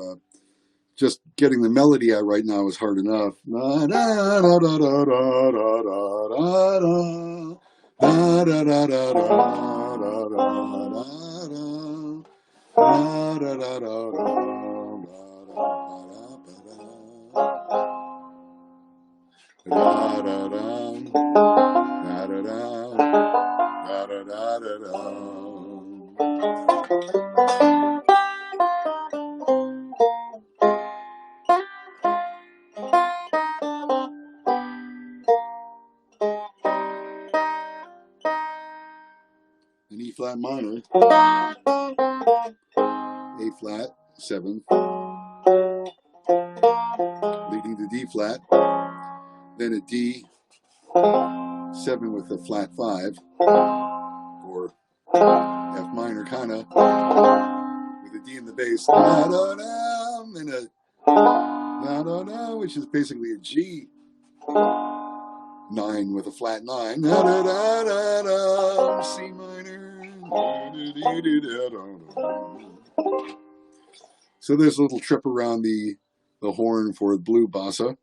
[SPEAKER 1] just getting the melody out right now is hard enough. An E flat minor, A flat, 7, leading to D flat, then a D, 7 with a flat 5, or F minor kind of, with a D in the bass, and a which is basically a G, 9 with a flat 9, C minor. So there's a little trip around the horn for the blue bossa.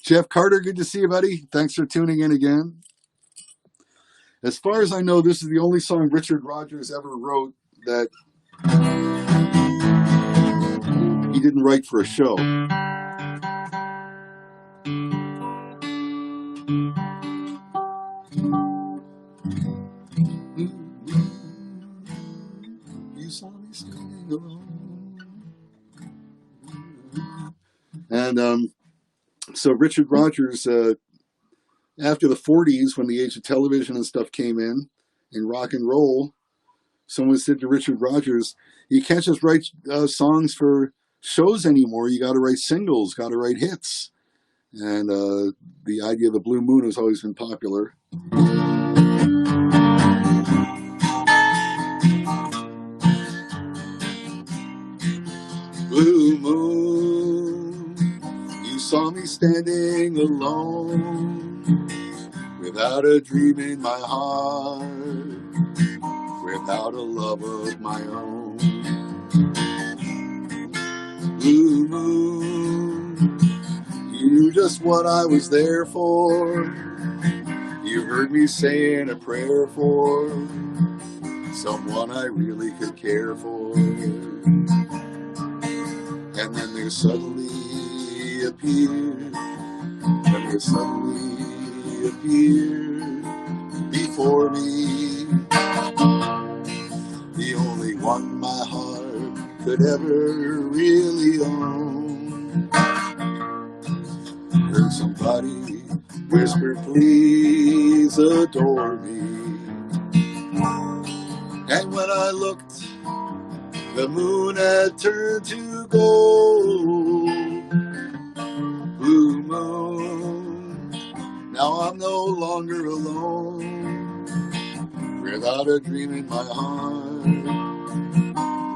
[SPEAKER 1] Jeff Carter, good to see you, buddy. Thanks for tuning in again. As far as I know, this is the only song Richard Rodgers ever wrote that he didn't write for a show. You saw me standing alone. And so Richard Rodgers, after the 40s, when the age of television and stuff came in rock and roll, someone said to Richard Rodgers, you can't just write songs for shows anymore. You got to write singles, got to write hits. And the idea of the Blue Moon has always been popular. Blue moon, you saw me standing alone, without a dream in my heart, without a love of my own. Blue moon, you knew just what I was there for. You heard me saying a prayer for someone I really could care for. And then there suddenly appeared, before me, the only one my heart could ever really own. Heard somebody whisper, please adore me. And when I looked, the moon had turned to gold. Blue moon, now I'm no longer alone, without a dream in my heart,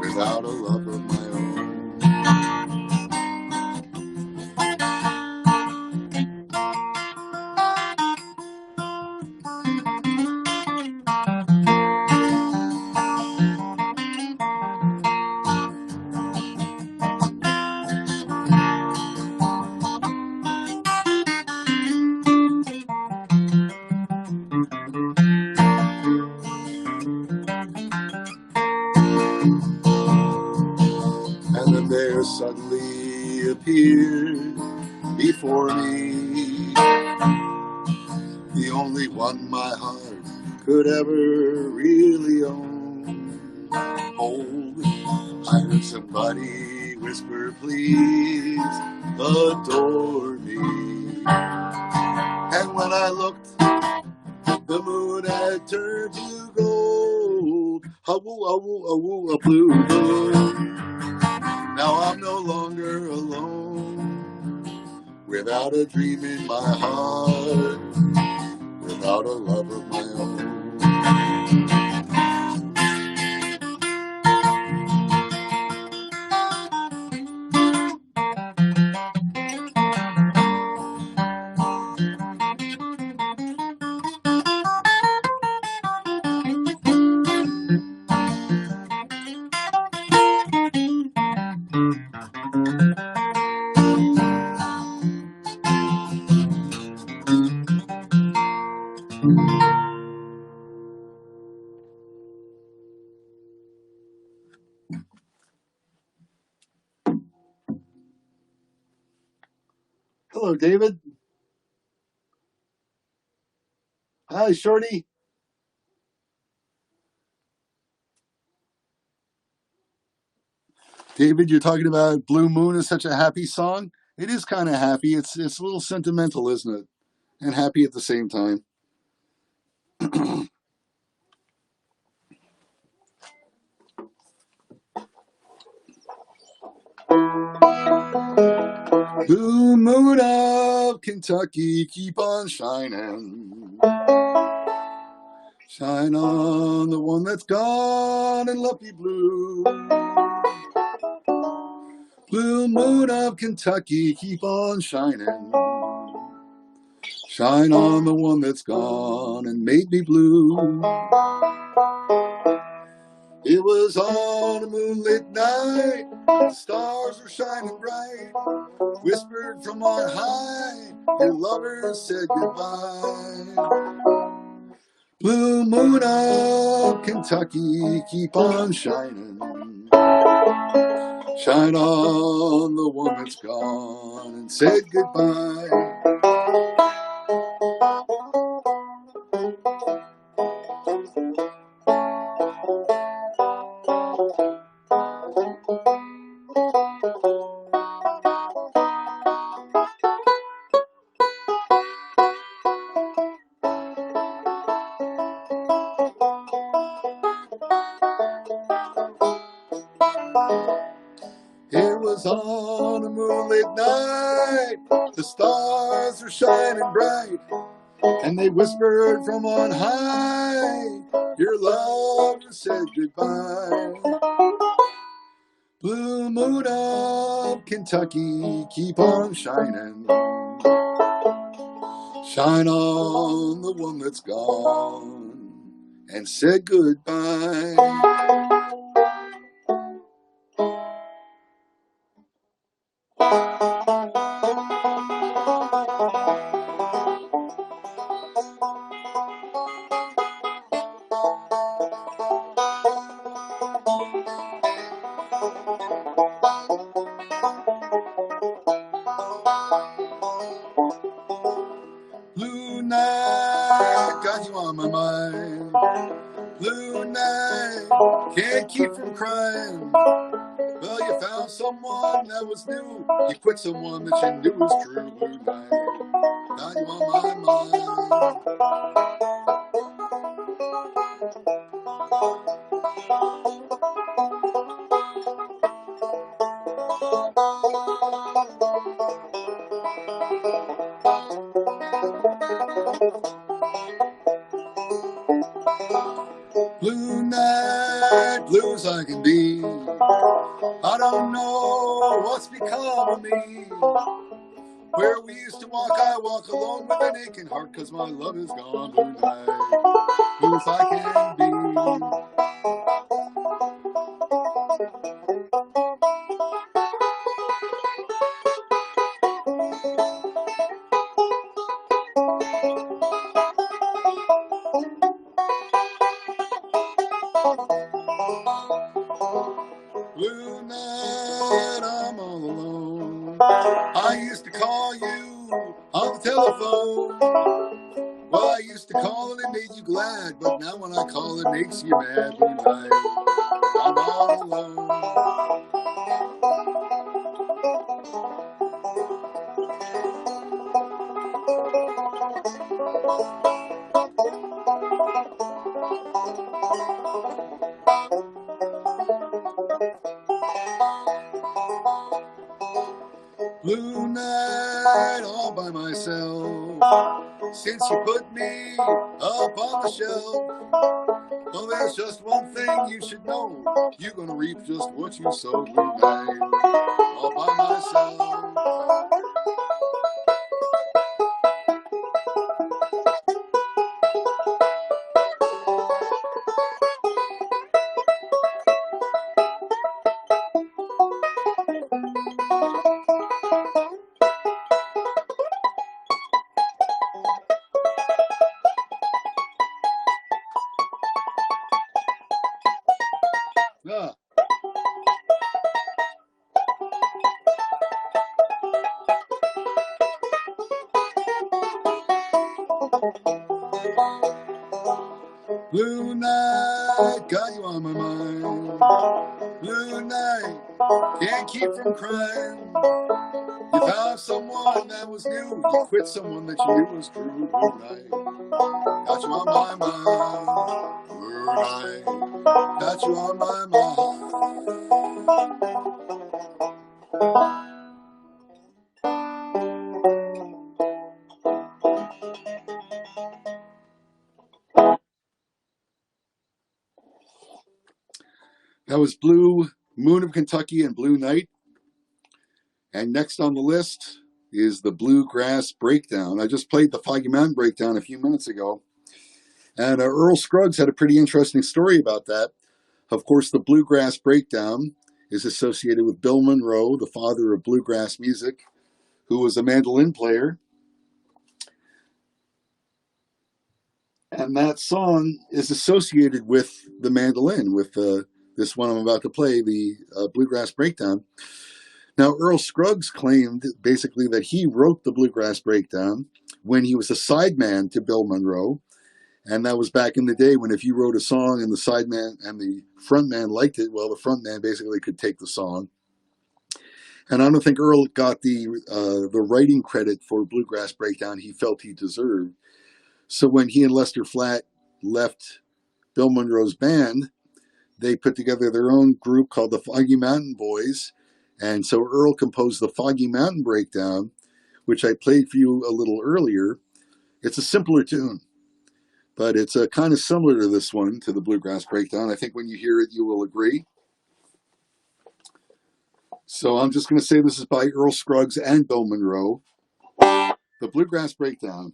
[SPEAKER 1] without a love of my own. And then there suddenly appeared before me, the only one my heart could ever really own. Hold, I heard somebody whisper, please adore me. And when I looked, the moon had turned to gold. A blue moon. Now I'm no longer alone, without a dream in my heart, without a love of my own. Hello, David. Hi, Shorty. David, you're talking about Blue Moon is such a happy song. It is kind of happy. It's a little sentimental, isn't it? And happy at the same time. Blue moon of Kentucky, keep on shining. Shine on the one that's gone and lumpy blue. Blue moon of Kentucky, keep on shining. Shine on the one that's gone and made me blue. It was on a moonlit night, the stars were shining bright. Whispered from on high, your lovers said goodbye. Blue moon of Kentucky, keep on shining. Shine on the one that's gone and said goodbye. It was on a moonlit night, the stars were shining bright, and they whispered from on high, your love said goodbye. Blue moon of Kentucky, keep on shining. Shine on the one that's gone and said goodbye. Blue night, got you on my mind. Blue night, can't keep from crying. Well, you found someone that was new. You quit someone that you knew was true. Blue night, got you on my mind. Blue night, blue as I can be. I don't know what's become of me. Where we used to walk, I walk alone with an aching heart, 'cause my love is gone. Blue night, blue as I can be. Blue night, I'm all alone. I used to call you on the telephone. Well, I used to call and it made you glad, but now when I call it makes you mad. Blue night, I'm all alone. Blue night, all by myself. Since you put me up on the shelf, well, there's just one thing you should know. You're gonna reap just what you sow. Blue night, all by myself. Ah. Blue night, got you on my mind. Blue night, can't keep from crying. You found someone that was new. You quit someone that you knew was true. Blue night, got you on my mind. Blue night, got you on my mind. That was Blue Moon of Kentucky and Blue Night. And next on the list is the Bluegrass Breakdown. I just played the Foggy Mountain Breakdown a few minutes ago. And Earl Scruggs had a pretty interesting story about that. Of course, the Bluegrass Breakdown is associated with Bill Monroe, the father of bluegrass music, who was a mandolin player. And that song is associated with the mandolin, with this one I'm about to play, the Bluegrass Breakdown. Now, Earl Scruggs claimed basically that he wrote the Bluegrass Breakdown when he was a sideman to Bill Monroe. And that was back in the day when if you wrote a song and the sideman and the frontman liked it, well, the frontman basically could take the song. And I don't think Earl got the writing credit for Bluegrass Breakdown he felt he deserved. So when he and Lester Flatt left Bill Monroe's band, they put together their own group called the Foggy Mountain Boys. And so Earl composed the Foggy Mountain Breakdown, which I played for you a little earlier. It's a simpler tune, but it's kind of similar to this one, to the Bluegrass Breakdown. I think when you hear it, you will agree. So I'm just going to say this is by Earl Scruggs and Bill Monroe. The Bluegrass Breakdown.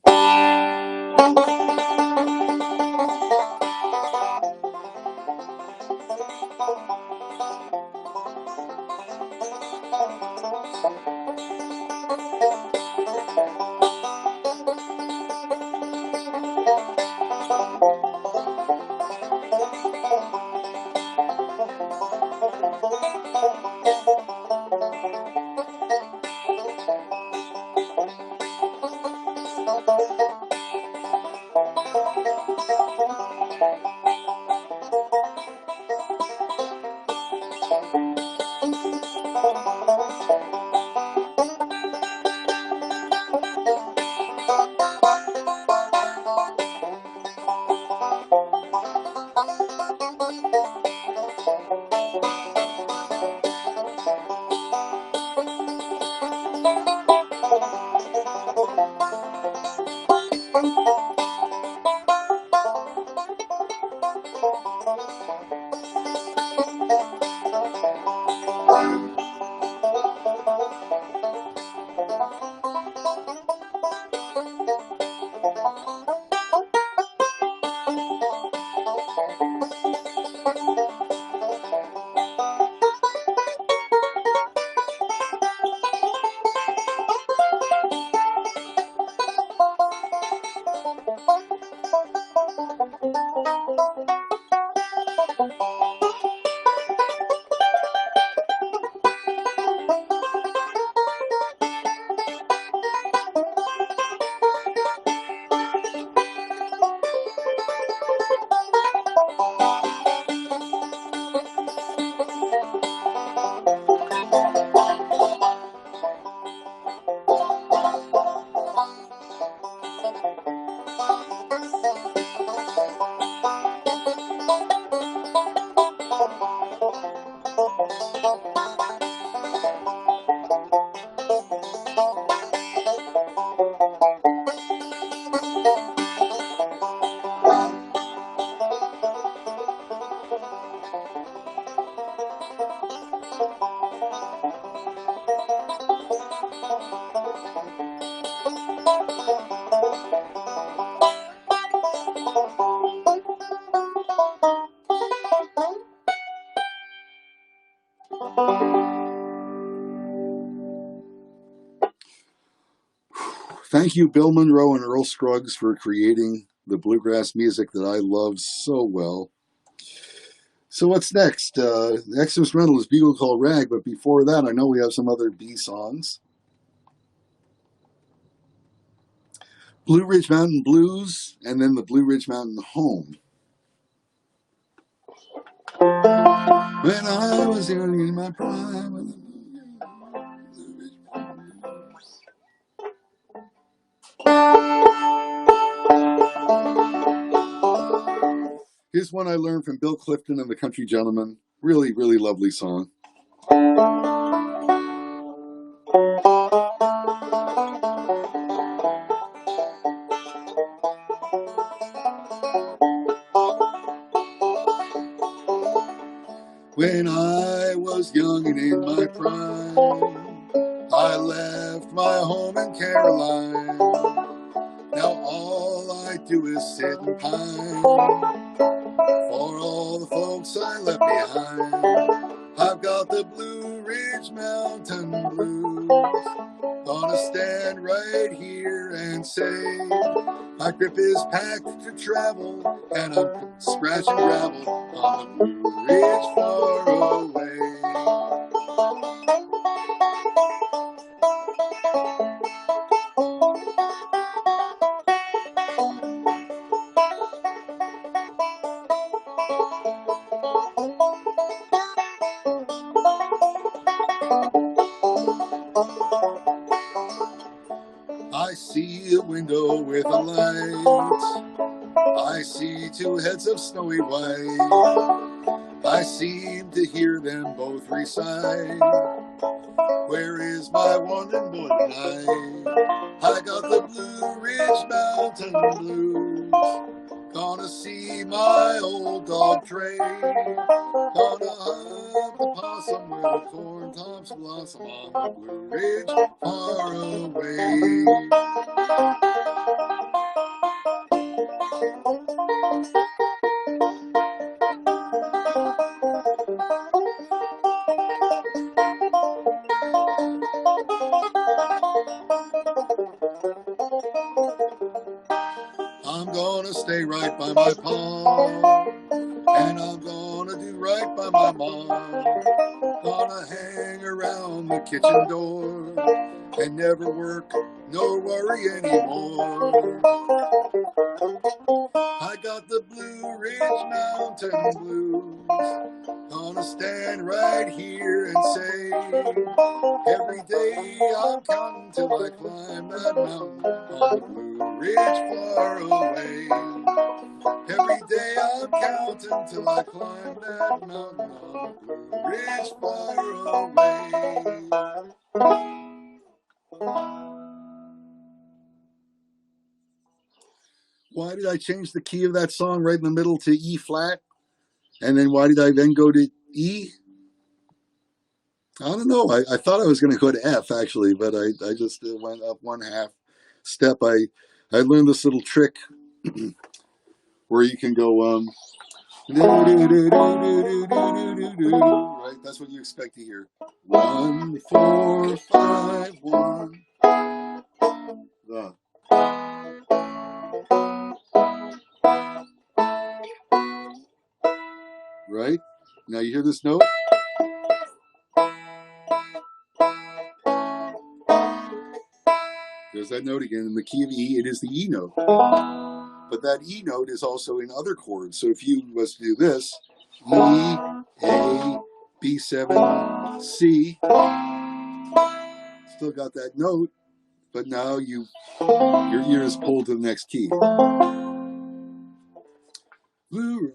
[SPEAKER 1] Thank you, Bill Monroe and Earl Scruggs, for creating the bluegrass music that I love so well. So what's next? The Xmas Rental is Bugle Call Rag, but before that, I know we have some other B songs. Blue Ridge Mountain Blues, and then the Blue Ridge Mountain Home. When I was young in my prime. Here's one I learned from Bill Clifton and the Country Gentlemen. Really, really lovely song. When I was young and in my prime, I left my home in Caroline. Now all I do is sit and pine for all the folks I left behind. I've got the Blue Ridge Mountain Blues. Gonna stand right here and say my grip is packed to travel, and I'm scratching gravel on the Blue Ridge far away. I see a window with a light. I see two heads of snowy white. I seem to hear them both recite, where is my wandering boy tonight? I got the Blue Ridge Mountain Blues. Gonna see my old dog Trey. Gonna hunt the possum where the corn tops blossom on the Blue Ridge far away. I'm gonna stay right by my pond, and I'm gonna do right by my mom. Gonna hang around the kitchen door and never work, no worry anymore. I got the Blue Ridge Mountain Blues. Gonna stand right here and say, every day I'm counting till I climb that mountain on the Blue Ridge far away. Every day I'm counting till I climb that mountain on the Blue Ridge far away. Why did I change the key of that song right in the middle to E flat? And then why did I then go to E? I don't know. I thought I was going to go to F actually, but I just went up one half step. I learned this little trick where you can go right. That's what you expect to hear. 1 4 5 1. Right now you hear this note. There's that note again in the key of E. It is the E note. But that E note is also in other chords. So if you was to do this, E, A, B7, C, still got that note, but now your ear is pulled to the next key. Blue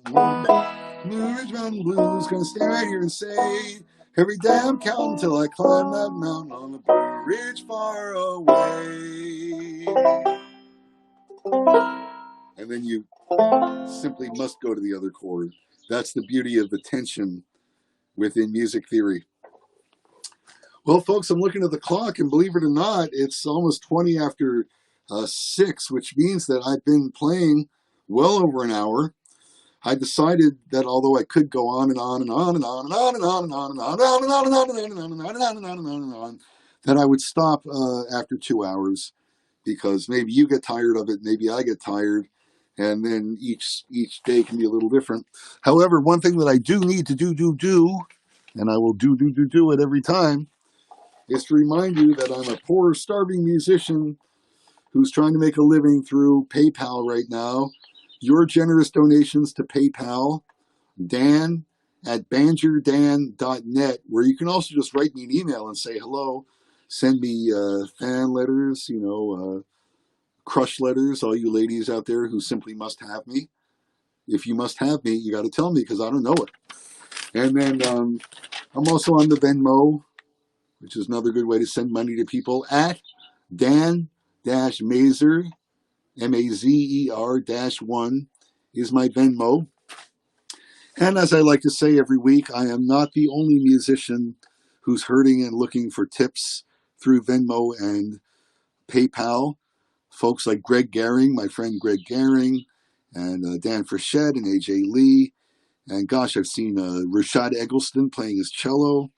[SPEAKER 1] Ridge Mountain Blues, gonna stand right here and say, every day I'm counting till I climb that mountain on the Blue Ridge far away. And then you simply must go to the other chord. That's the beauty of the tension within music theory. Well, folks, I'm looking at the clock, and believe it or not, it's almost 20 after 6, which means that I've been playing well over an hour. I decided that although I could go on and on and on and on and on and on and on and on and on and on and on and on and on and on and on and on and on, that I would stop after 2 hours, because maybe you get tired of it, maybe I get tired, and then each day can be a little different. However, one thing that I do need to do, and I will do it every time, is to remind you that I'm a poor, starving musician who's trying to make a living through PayPal right now. Your generous donations to PayPal, Dan at BanjerDan.net, where you can also just write me an email and say hello. Send me fan letters, crush letters, all you ladies out there who simply must have me. If you must have me, you got to tell me because I don't know it. And then I'm also on the Venmo, which is another good way to send money to people, at Dan-Mazer, Mazer-1 is my Venmo. And as I like to say every week, I am not the only musician who's hurting and looking for tips through Venmo and PayPal. Folks like Greg Gehring, my friend Greg Gehring, and Dan Frechette and AJ Lee. And gosh, I've seen Rashad Eggleston playing his cello.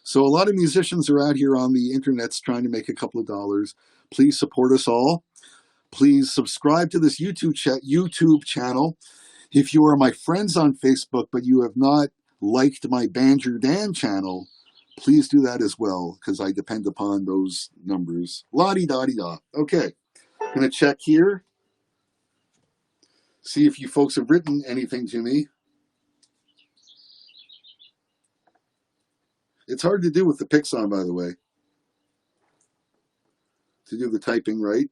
[SPEAKER 1] So a lot of musicians are out here on the internets trying to make a couple of dollars. Please support us all. Please subscribe to this YouTube channel. If you are my friends on Facebook, but you have not liked my Banjer Dan channel, please do that as well, because I depend upon those numbers. La-di-da-di-da. Okay, I'm going to check here. See if you folks have written anything to me. It's hard to do with the pics on, by the way, to do the typing right.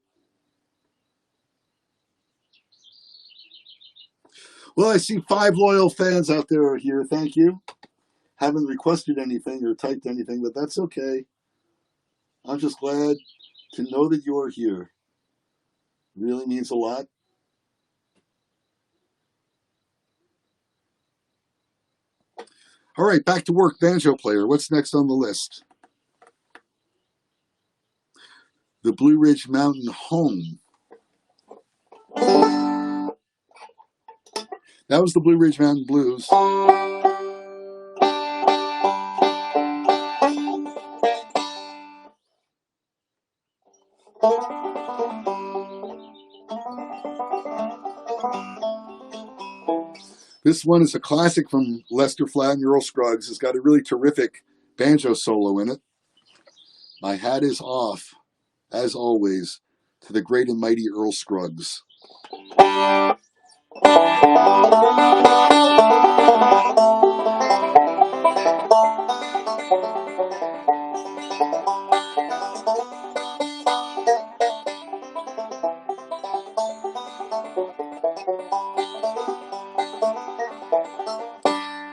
[SPEAKER 1] Well, I see 5 loyal fans out there here. Thank you. Haven't requested anything or typed anything, but that's okay. I'm just glad to know that you're here. It really means a lot. All right, back to work, banjo player. What's next on the list? The Blue Ridge Mountain Home. That was the Blue Ridge Mountain Blues. This one is a classic from Lester Flatt and Earl Scruggs. It's got a really terrific banjo solo in it. My hat is off, as always, to the great and mighty Earl Scruggs.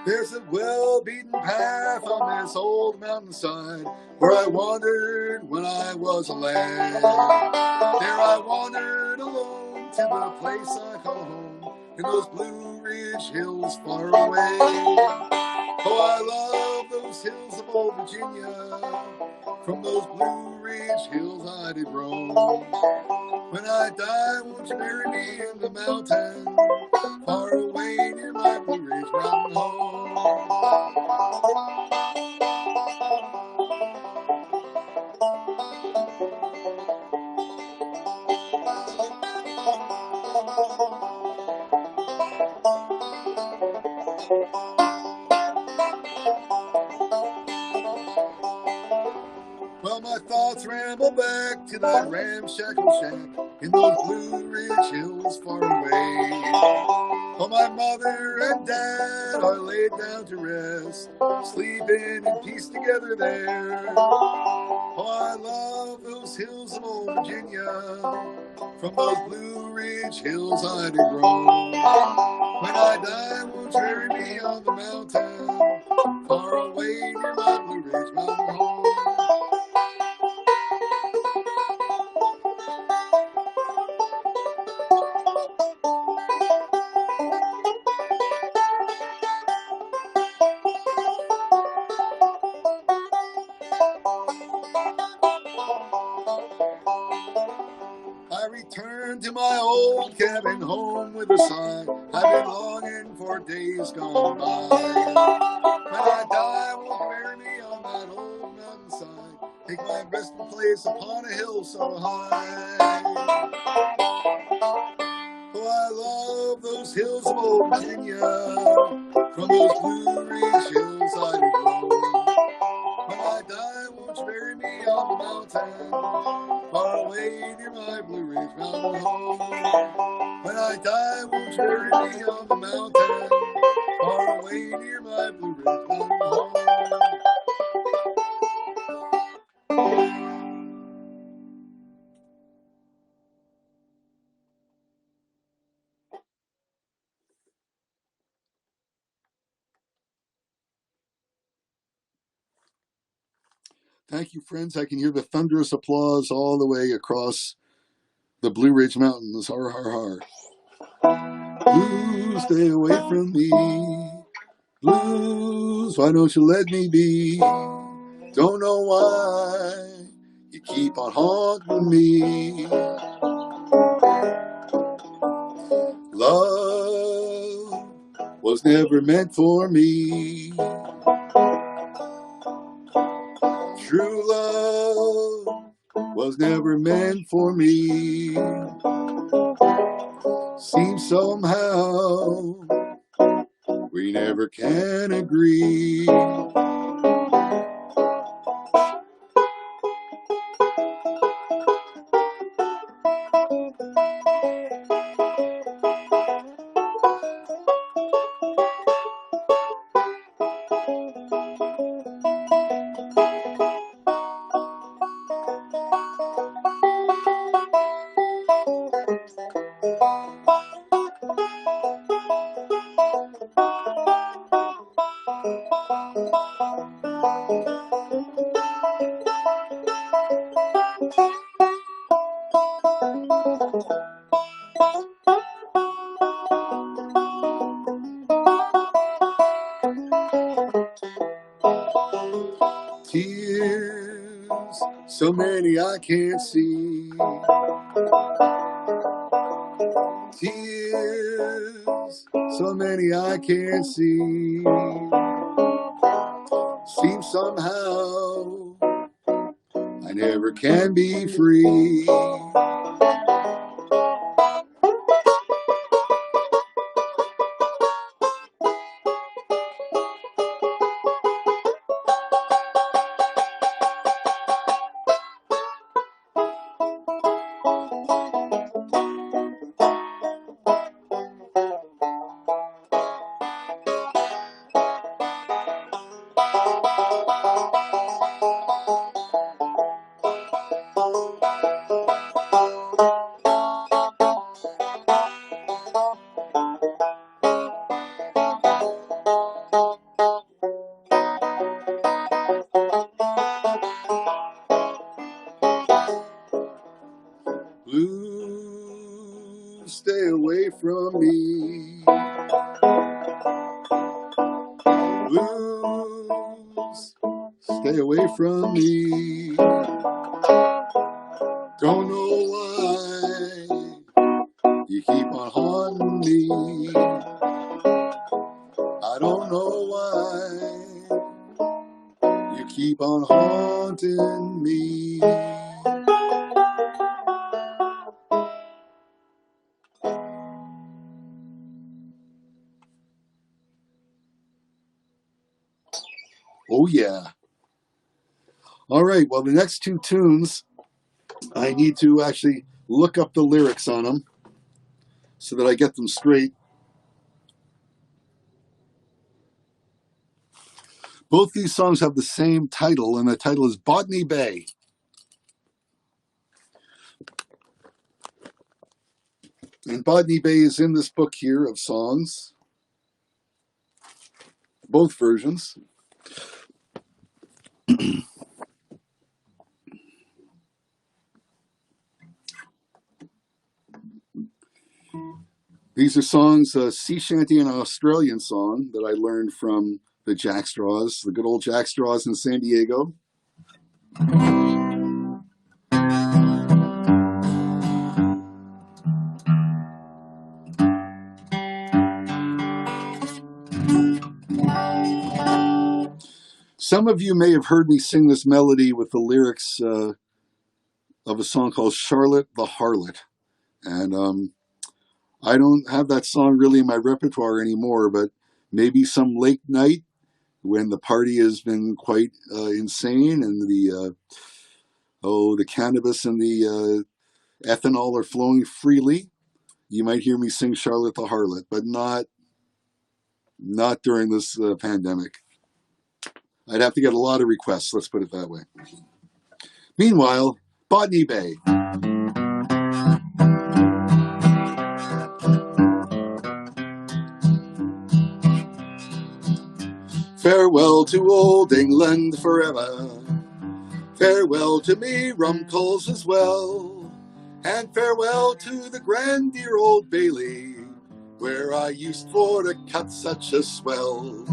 [SPEAKER 1] There's a well-beaten path on this old mountainside where I wandered when I was a lad. There I wandered alone to the place I call home in those Blue Ridge hills far away. Oh, I love those hills of old Virginia. From those Blue Ridge hills I did roam. When I die, won't you bury me in the mountain, far away near my Blue Ridge Mountain home? Well, my thoughts ramble back to that ramshackle shack in those Blue Ridge hills far away. Oh, my mother and dad are laid down to rest, sleeping in peace together there. Oh, I love those hills of old Virginia. From those Blue Ridge hills I did roam. When I die, won't you bury me on the mountain, far away near my Blue Ridge Mountain home? I return to my old cabin home with a sigh. I've been longing for days gone by. When I die, won't you bury me on that old mountainside? Take my resting place upon a hill so high. Oh, I love of those hills of old Virginia, from those Blue Ridge hills I will go. When I die, won't you bury me on the mountain, far away near my Blue Ridge mountain home? When I die, won't you bury me on the mountain, far away near my Blue Ridge mountain home? Thank you, friends. I can hear the thunderous applause all the way across the Blue Ridge Mountains. Har, har, har. Blues, stay away from me. Blues, why don't you let me be? Don't know why you keep on haunting me. Love was never meant for me. True love was never meant for me. Seems somehow we never can agree. Tears, so many I can't see. Tears, so many I can't see. Seems somehow I never can be free. Blues, stay away from me. Blues, stay away from me. Don't know why you keep on haunting me. I don't know why you keep on haunting me. Oh, yeah. All right, well, the next two tunes, I need to actually look up the lyrics on them so that I get them straight. Both these songs have the same title, and the title is Botany Bay. And Botany Bay is in this book here of songs, both versions. These are songs, sea shanty, an Australian song that I learned from the Jackstraws, the good old Jackstraws in San Diego. Some of you may have heard me sing this melody with the lyrics of a song called Charlotte the Harlot. And I don't have that song really in my repertoire anymore, but maybe some late night when the party has been quite insane and the cannabis and the ethanol are flowing freely. You might hear me sing Charlotte the Harlot, but not during this pandemic. I'd have to get a lot of requests, let's put it that way. Meanwhile, Botany Bay. Farewell to old England forever. Farewell to me rumcles as well. And farewell to the grand dear old Bailey, where I used for to cut such a swell.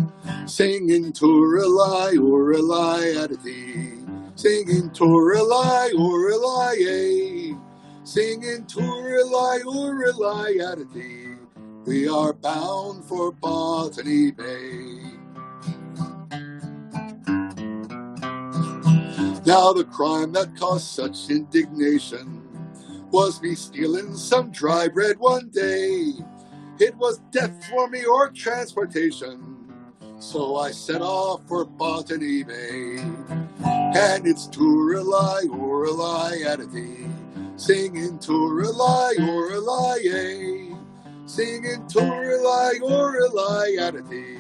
[SPEAKER 1] Singing Touralai, Ooralai at thee. Singing Touralai, Ooralai, singing Touralai, Ooralai at thee. We are bound for Botany Bay. Now the crime that caused such indignation was me stealing some dry bread one day. It was death for me or transportation, so I set off for Botany Bay. And it's Touralai, Ooralai at thee, singing Touralai, Ooralai, singing Touralai, Ooralai at thee.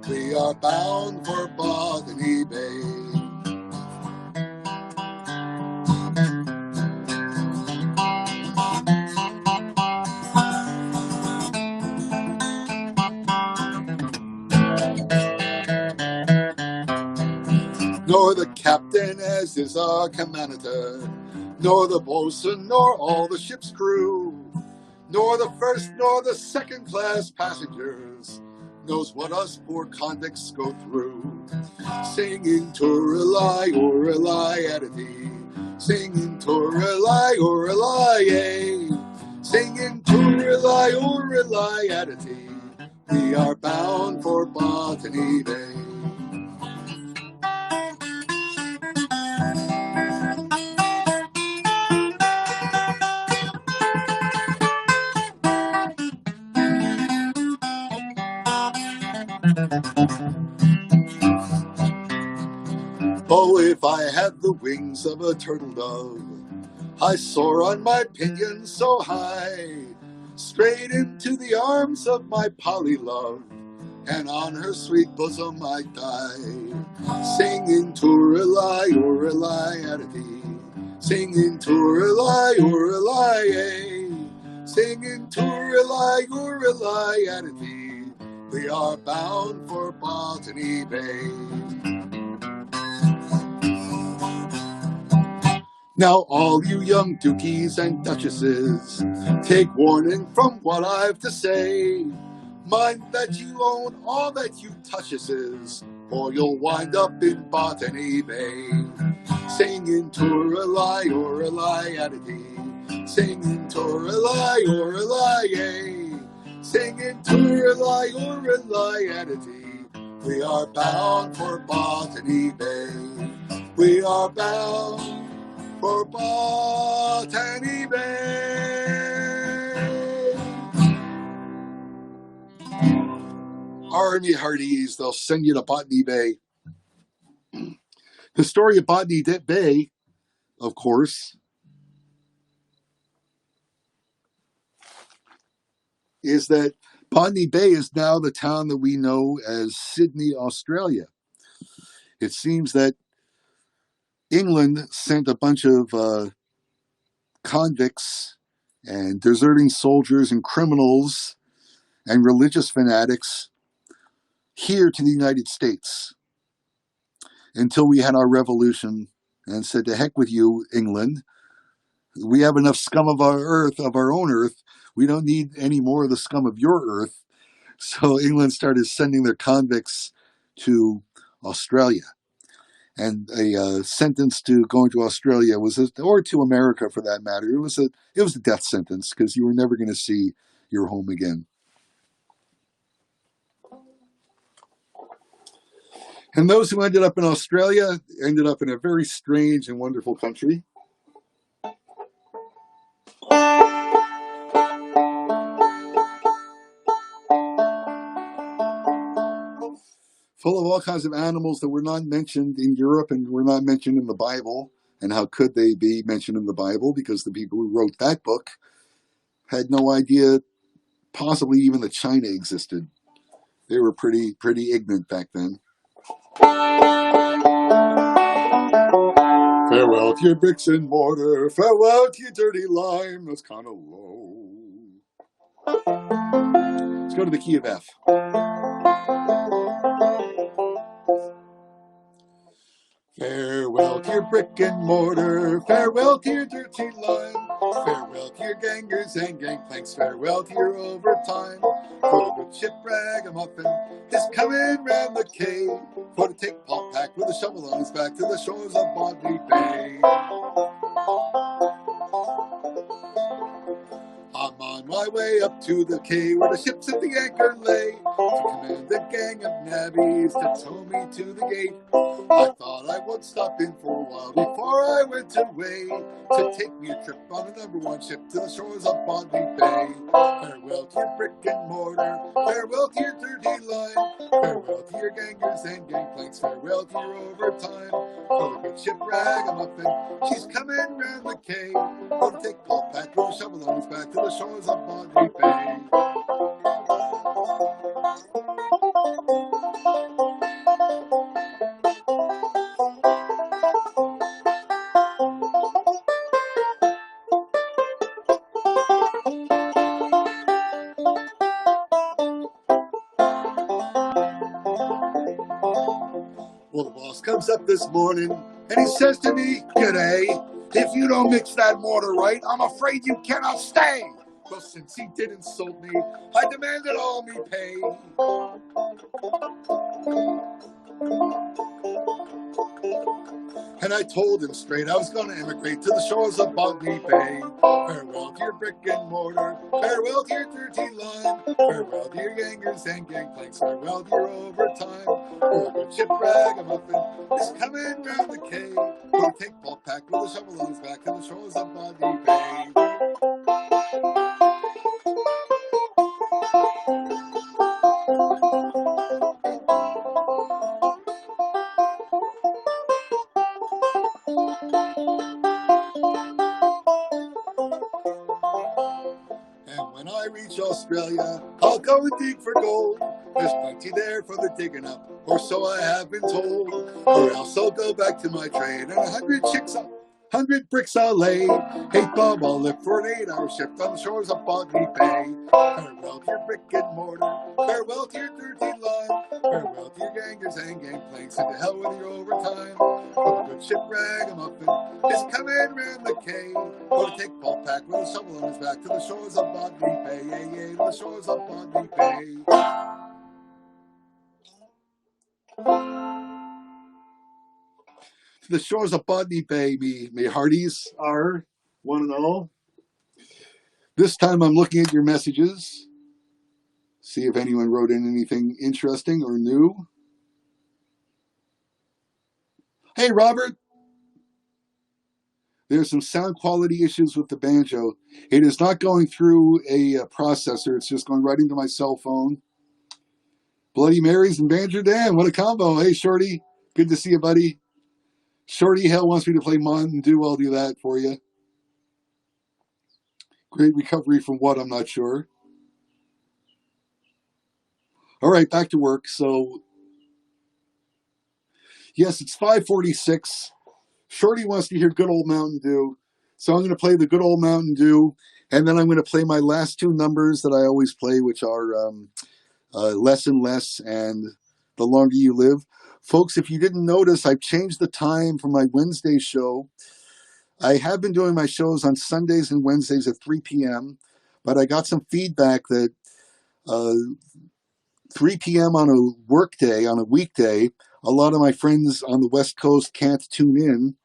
[SPEAKER 1] We are bound for Botany Bay. Nor the captain as is our commander, nor the boatswain, nor all the ship's crew, nor the first nor the second class passengers knows what us poor convicts go through. Singing Touralai, Ooralai at thee, singing Touralai, Ooralai, singing Touralai, Ooralai at thee. We are bound for Botany Bay. Oh, if I had the wings of a turtle dove, I soar on my pinions so high, straight into the arms of my Polly love, and on her sweet bosom I die. Singing Touralai, Ooralai at thee, singing Touralai, Ooralai, singing Touralai, Ooralai at thee. We are bound for Botany Bay. Now all you young dukies and duchesses, take warning from what I've to say. Mind that you own all that you touches, or you'll wind up in Botany Bay. Singing Touralai, Ooralai at thee, singing Touralai, Ooralai, singing Touralai, Ooralai at thee. We are bound for Botany Bay. We are bound for Botany Bay. Army hearties, they'll send you to Botany Bay. The story of Botany Bay, of course, is that Botany Bay is now the town that we know as Sydney, Australia. It seems that England sent a bunch of convicts and deserting soldiers and criminals and religious fanatics here to the United States until we had our revolution and said, to heck with you, England. We have enough scum of our earth, of our own earth. We don't need any more of the scum of your earth. So England started sending their convicts to Australia. And a sentence to going to Australia or to America for that matter, it was a death sentence because you were never going to see your home again. And those who ended up in Australia ended up in a very strange and wonderful country. full of all kinds of animals that were not mentioned in Europe and were not mentioned in the Bible. And how could they be mentioned in the Bible? Because the people who wrote that book had no idea, possibly even that China existed. They were pretty ignorant back then. Farewell to your bricks and mortar. Farewell to your dirty lime. That's kind of low. Let's go to the key of F. Farewell to your brick and mortar. Farewell to your dirty lime. Farewell to your gangers and gangplanks. Farewell to your overtime. For the good ship ragamuffin is coming round the cave. For to take Paul Pack with a shovel on his back to the shores of Bodley Bay. I'm on my way up to the quay where the ships at the anchor lay, to command a gang of navvies to tow me to the gate. I thought I would stop in for a while before I went away, to take me a trip on a #1 ship to the shores of Bodley Bay. Farewell to your brick and mortar, farewell to your dirty lime, farewell to your gangers and gangplanks, farewell to your overtime. For the good ship ragamuffin, she's coming round the quay, for to take Paul Pack with a shovel on his back to the shores of Bodley Bay. Well, the boss comes up this morning and he says to me, "G'day, if you don't mix that mortar right, I'm afraid you cannot stay." Well, since he did insult me, I demanded all me pay. And I told him straight I was going to immigrate to the shores of Bodley Bay. Farewell to your brick and mortar, farewell to your dirty lime, farewell to your gangers and gangplanks, farewell to your overtime. For the good ship ragamuffin is coming round the quay, for to take Paul Pack with a shovel on his back to the shores of Bodley Bay. And when I reach Australia, I'll go and dig for gold. There's plenty there for the digging up, or so I have been told. Or else I'll go back to my trade, and 100 bricks I'll lay. 8 bob I'll lift for an 8-hour shift on the shores of Bodley Bay. Farewell to your brick and mortar, farewell to your dirty lime, farewell to your gangers and gangplanks, and to hell with your overtime. For the good ship ragamuffin is coming round the quay, for to take Paul Pack with a shovel on his back to the shores of Bodley Bay, to the shores of Bodley Bay. To the shores of Bodley Bay, me hearties are, one and all. This time I'm looking at your messages, see if anyone wrote in anything interesting or new. Hey, Robert. There's some sound quality issues with the banjo. It is not going through a processor. It's just going right into my cell phone. Bloody Marys and BanjerDan. What a combo. Hey, Shorty. Good to see you, buddy. Shorty Hell wants me to play Mountain Dew. I'll do that for you. Great recovery from what? I'm not sure. All right, back to work. So, yes, it's 5:46. Shorty wants to hear good old Mountain Dew. So I'm going to play the good old Mountain Dew. And then I'm going to play my last 2 numbers that I always play, which are Less and Less and The Longer You Live. Folks, if you didn't notice, I've changed the time for my Wednesday show. I have been doing my shows on Sundays and Wednesdays at 3 p.m., but I got some feedback that 3 p.m. on a workday, on a weekday, a lot of my friends on the West Coast can't tune in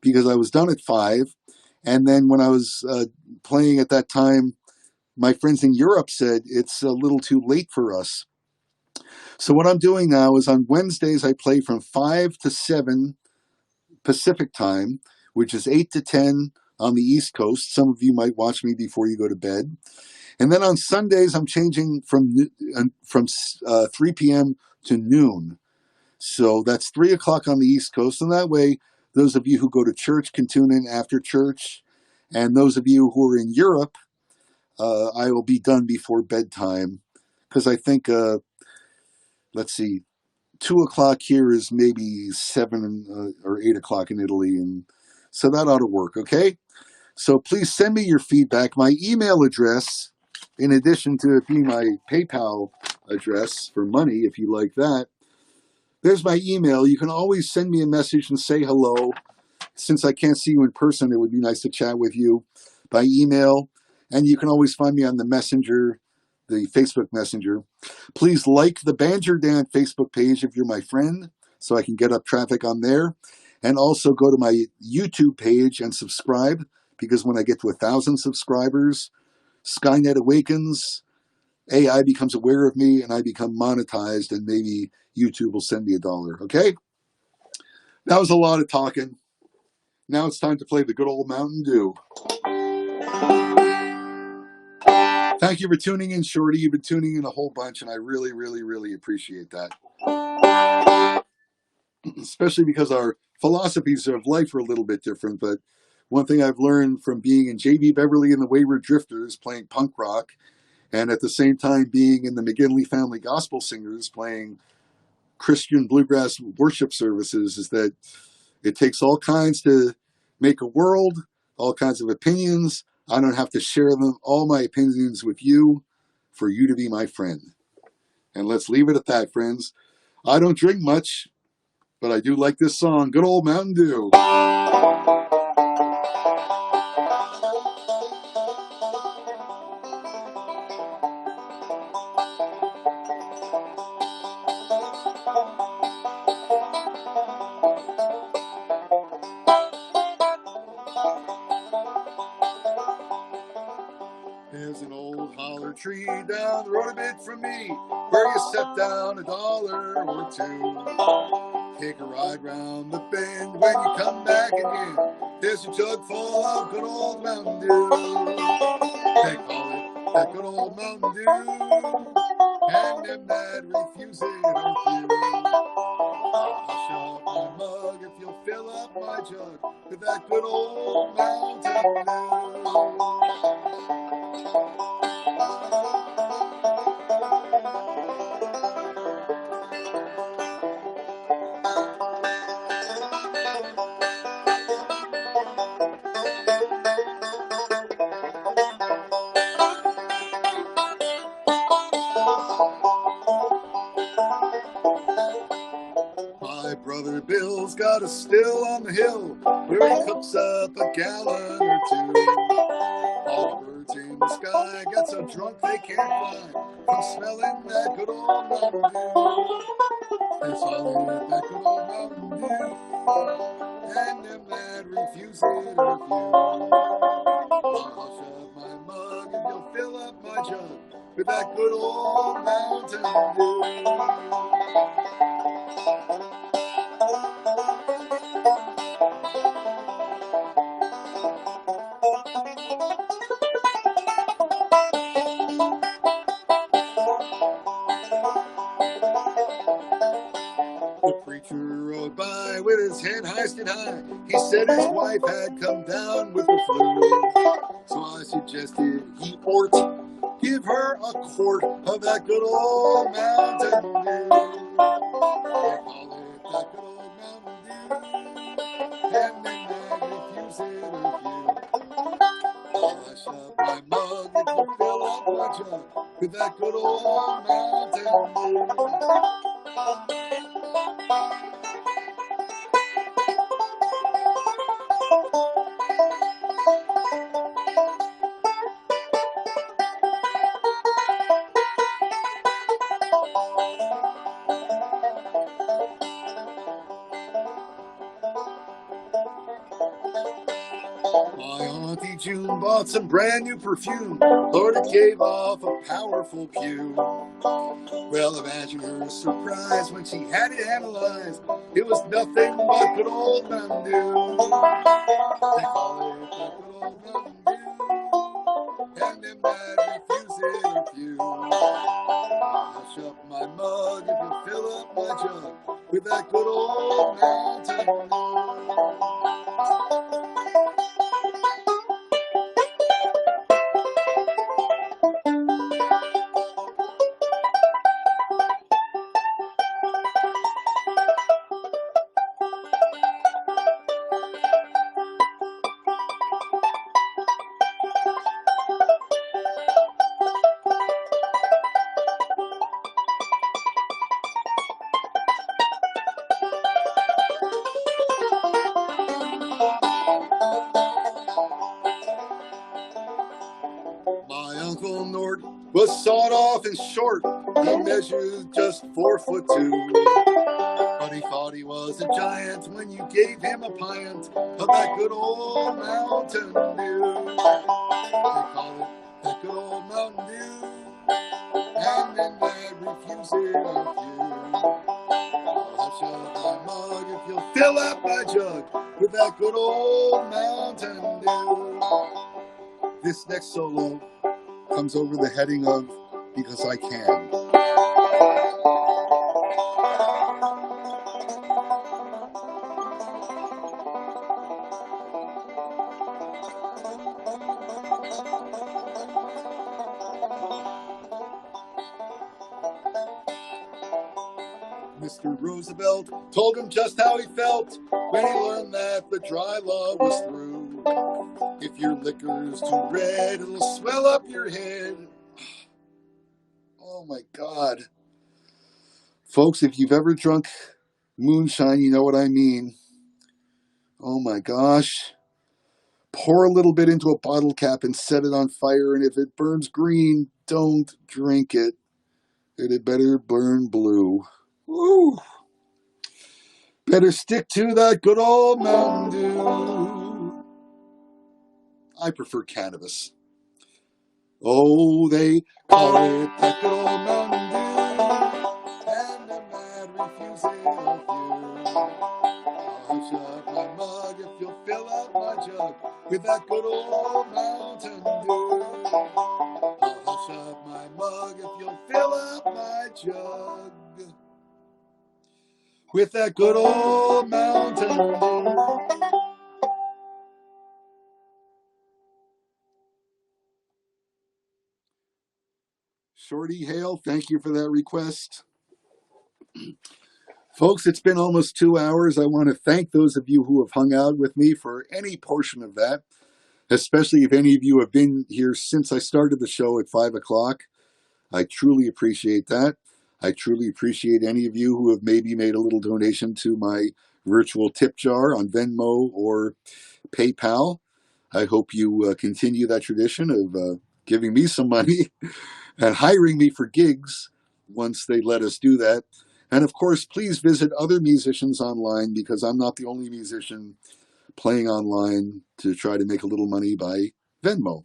[SPEAKER 1] because I was done at 5. And then when I was playing at that time, my friends in Europe said it's a little too late for us. So what I'm doing now is on Wednesdays, I play from 5 to 7 Pacific time, which is 8 to 10 on the East Coast. Some of you might watch me before you go to bed. And then on Sundays, I'm changing from 3 p.m. to noon. So that's 3 o'clock on the East Coast. And that way, those of you who go to church can tune in after church. And those of you who are in Europe, I will be done before bedtime. Because I think, let's see, 2 o'clock here is maybe 7 or 8 o'clock in Italy. And so that ought to work, okay? So please send me your feedback. My email address, in addition to it being my PayPal address for money, if you like that, there's my email. You can always send me a message and say hello. Since I can't see you in person, it would be nice to chat with you by email. And you can always find me on the Messenger, the Facebook Messenger. Please like the BanjerDan Facebook page if you're my friend, so I can get up traffic on there. And also go to my YouTube page and subscribe, because when I get to 1,000 subscribers, Skynet awakens, AI becomes aware of me, and I become monetized, and maybe YouTube will send me $1, okay? That was a lot of talking. Now it's time to play the good old Mountain Dew. Thank you for tuning in, Shorty. You've been tuning in a whole bunch, and I really, really, really appreciate that. Especially because our philosophies of life are a little bit different. But one thing I've learned from being in J.B. Beverly and the Wayward Drifters playing punk rock, and at the same time being in the McGinley Family Gospel Singers playing Christian bluegrass worship services, is that it takes all kinds to make a world, all kinds of opinions. I don't have to share them, all my opinions with you, for you to be my friend. And let's leave it at that, friends. I don't drink much, but I do like this song, Good Old Mountain Dew. There's an old holler tree down the road a bit from me, where you step down $1 or 2. Take a ride round the bend. When you come back again, there's a jug full of good old Mountain Dew. They call it that good old Mountain Dew, and them that refuse it are few. I'll hush up my mug if you'll fill up my jug with that good old Mountain Dew. My brother Bill's got a still on the hill where he cooks up a gallon or 2. All the birds in the sky get so drunk they can't fly from smelling that good old Mountain Dew. They're swallowing that good old Mountain Dew, and them that refuse it are few. I'll hush up my mug and you'll fill up my jug with that good old Mountain Dew. The preacher rode by with his head hoisted high. He said his wife had come down with the flu. So I suggested he ought give her a quart of that good old Mountain Dew. They call it that good old Mountain Dew, and then they refuse it a few. I'll hush up my mug and we'll fill up my jug with that good old Mountain Dew. My Auntie June bought some brand new perfume. Lord, it gave off a powerful pew. Well, imagine her surprise when she had it analyzed. It was nothing but good old Mountain Dew. They call it that good old Mountain Dew, and them that refuse it are few. I'll hush up my mug if you fill up my jug with that good old Mountain Dew. My Uncle Nort was sawed off and short. He measured just 4'2". But he thought he was a giant when you gave him a pint of that good old Mountain Dew. They call it that good old Mountain Dew, and then they'd refuse it of you. I'll shove my mug if you'll fill up my jug with that good old Mountain Dew. This next solo comes over the heading of Because I Can. Mr. Roosevelt told him just how he felt when he learned that the dry law was through. If your liquor's too red, it'll swell up your head. Oh my God. Folks, if you've ever drunk moonshine, you know what I mean. Oh my gosh. Pour a little bit into a bottle cap and set it on fire, and if it burns green, don't drink it. It had better burn blue. Woo! Better stick to that good old Mountain Dew. I prefer cannabis. Oh, they call it that good old Mountain Dew, and I'm not refusing of you. I'll hush up my mug if you'll fill up my jug with that good old Mountain Dew. I'll hush up my mug if you'll fill up my jug with that good old Mountain Dew. Shorty Hale, thank you for that request. Folks, it's been almost 2 hours. I want to thank those of you who have hung out with me for any portion of that, especially if any of you have been here since I started the show at 5 o'clock. I truly appreciate that. I truly appreciate any of you who have maybe made a little donation to my virtual tip jar on Venmo or PayPal. I hope you continue that tradition of giving me some money and hiring me for gigs once they let us do that. And of course, please visit other musicians online, because I'm not the only musician playing online to try to make a little money by Venmo.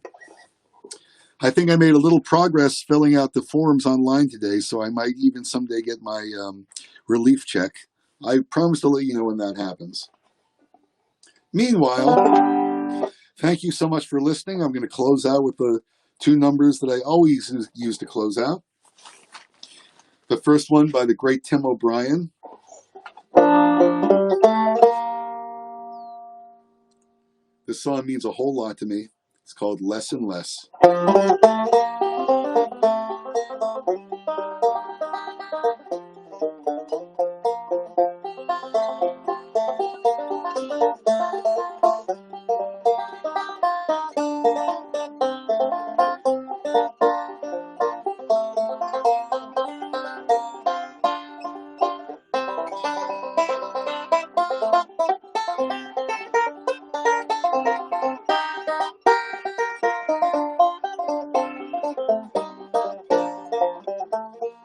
[SPEAKER 1] I think I made a little progress filling out the forms online today, so I might even someday get my relief check. I promise to let you know when that happens. Meanwhile, thank you so much for listening. I'm going to close out with the 2 numbers that I always use to close out. The first one by the great Tim O'Brien. This song means a whole lot to me. It's called Less and Less.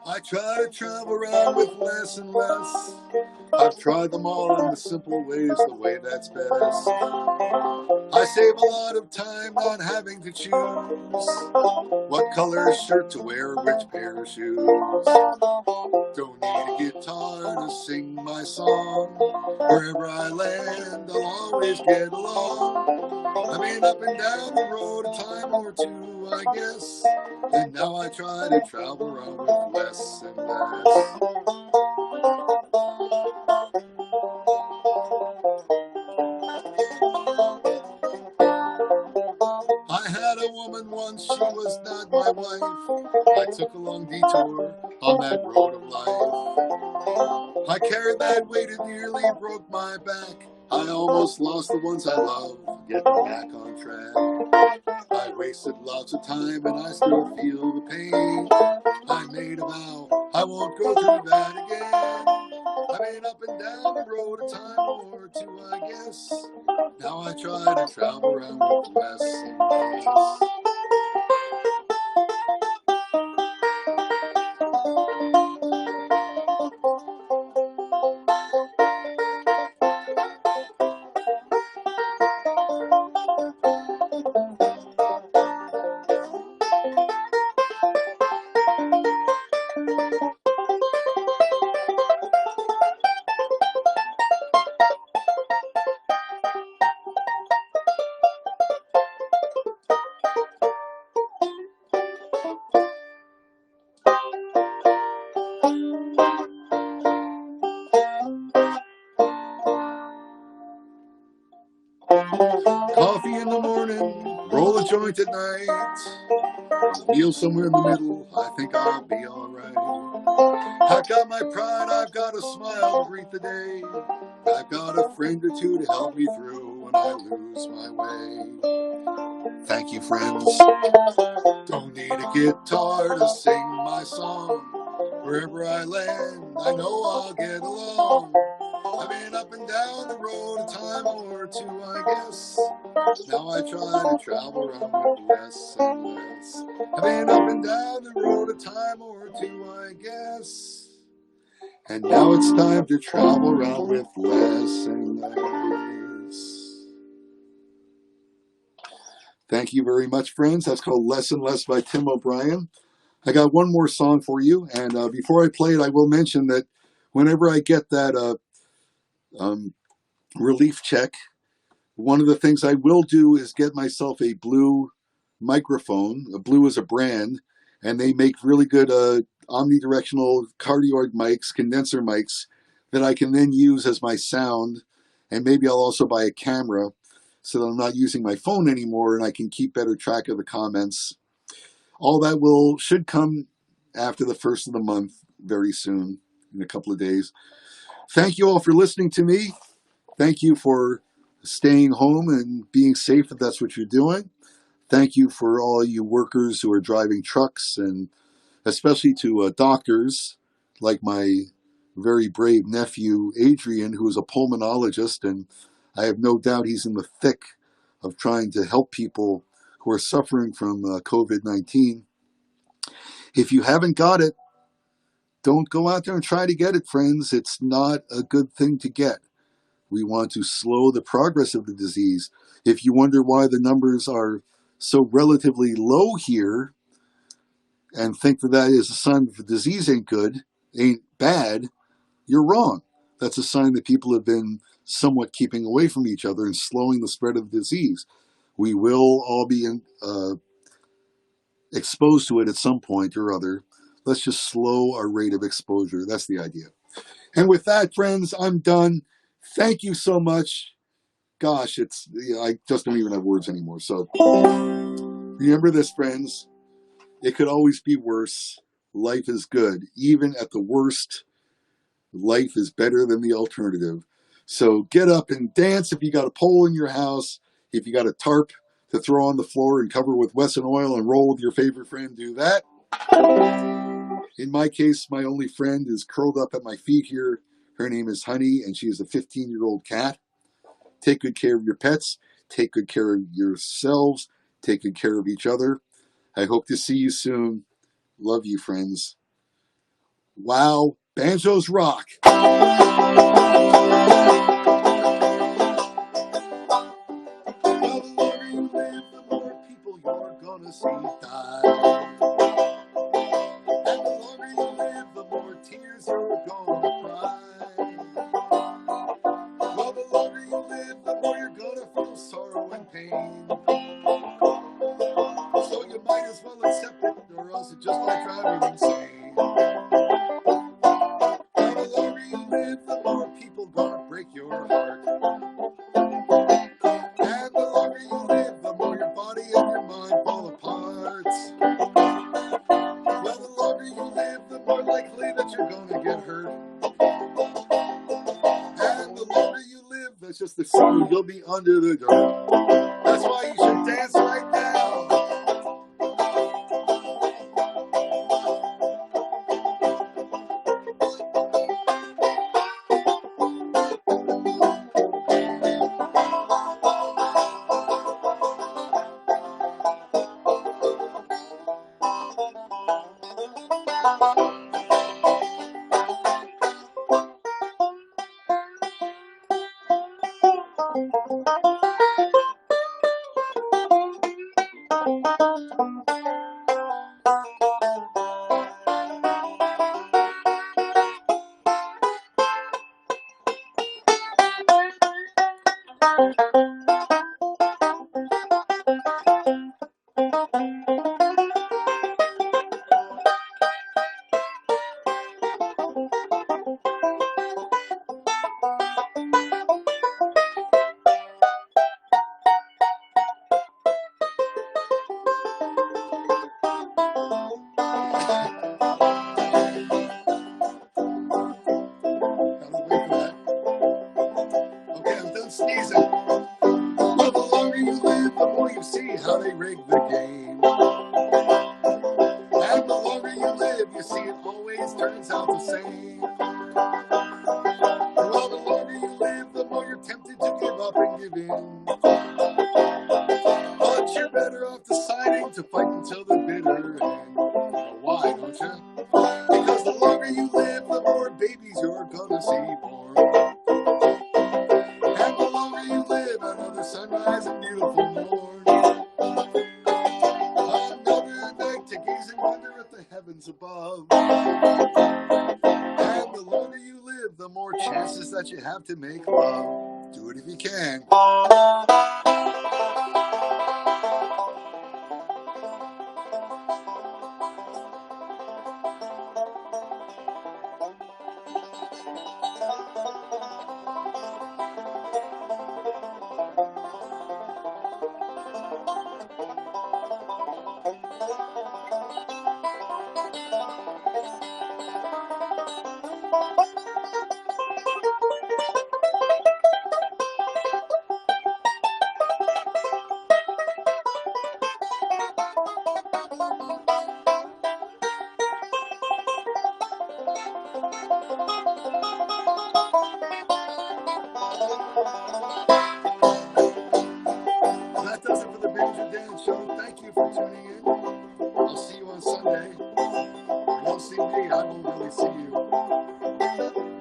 [SPEAKER 1] I try to travel around with less and less. I've tried them all in the simple ways, the way that's best. I save a lot of time not having to choose what color shirt to wear, which pair of shoes. Don't need a guitar to sing my song. Wherever I land, I'll always get along. I've been up and down the road a time or two, I guess, and now I try to travel around with less and less. I had a woman once, she was not my wife. I took a long detour on that road of life. I carried that weight, it nearly broke my back. I almost lost the ones I love, getting back on track. I wasted lots of time and I still feel the pain. I made a vow, I won't go through that again. I've been up and down the road a time or two, I guess. Now I try to travel around with less and less. Coffee in the morning, roll a joint at night. Meal somewhere in the middle, I think I'll be alright. I've got my pride, I've got a smile to greet the day. I've got a friend or two to help me through when I lose my way. Thank you, friends. Don't need a guitar to sing my song. Wherever I land, I know I'll get along. I've been up and down the road a time or two, I guess. Now I try to travel around with less and less. I've been up and down the road a time or two, I guess. And now it's time to travel around with less and less. Thank you very much, friends. That's called Less and Less by Tim O'Brien. I got one more song for you, and before I play it, I will mention that whenever I get that relief check, one of the things I will do is get myself a Blue microphone. Blue is a brand, and they make really good omnidirectional cardioid mics, condenser mics, that I can then use as my sound. And maybe I'll also buy a camera so that I'm not using my phone anymore and I can keep better track of the comments. All that should come after the first of the month very soon, in a couple of days. Thank you all for listening to me. Thank you for staying home and being safe if that's what you're doing. Thank you for all you workers who are driving trucks, and especially to doctors like my very brave nephew, Adrian, who is a pulmonologist, and I have no doubt he's in the thick of trying to help people who are suffering from COVID-19. If you haven't got it, don't go out there and try to get it, friends. It's not a good thing to get. We want to slow the progress of the disease. If you wonder why the numbers are so relatively low here and think that is a sign that the disease ain't bad, you're wrong. That's a sign that people have been somewhat keeping away from each other and slowing the spread of the disease. We will all be exposed to it at some point or other. Let's just slow our rate of exposure. That's the idea. And with that, friends, I'm done. Thank you so much. Gosh, I just don't even have words anymore. So remember this, friends. It could always be worse. Life is good. Even at the worst, life is better than the alternative. So get up and dance if you got a pole in your house. If you got a tarp to throw on the floor and cover with Wesson oil and roll with your favorite friend, do that. In my case, my only friend is curled up at my feet here. Her name is Honey, and she is a 15-year-old cat. Take good care of your pets. Take good care of yourselves. Take good care of each other. I hope to see you soon. Love you, friends. Wow, banjos rock. gonna see die. And the longer you live, the more tears you're gonna cry. Well, the longer you live, the more you're gonna feel sorrow and pain. So you might as well accept it, or else it just might drive you insane. Well, the longer you live, the more people gonna break your heart. And the longer you live, the more your body and your mind fall apart. Well, the longer you live, the more likely that you're gonna get hurt. And the longer you live, that's just the sign you'll be under the dirt. That's why you should dance right now. Okay, I'm done sneezing. Well, the longer you live, the more you see how they rig the game. And the longer you live, you see it always turns out the same. Well, the longer you live, the more you're tempted to give up and give in. But you're better off deciding to fight until the bitter end. Why, don't you? Because the longer you live, the more babies you're gonna see born. And the longer you live, another sunrise and beautiful morn. Another night to gaze and wonder at the heavens above. And the longer you live, the more chances that you have to make love. Do it if you can. That does it for the BanjerDan's show. Thank you for tuning in. I'll see you on Sunday. You won't see me, I won't really see you.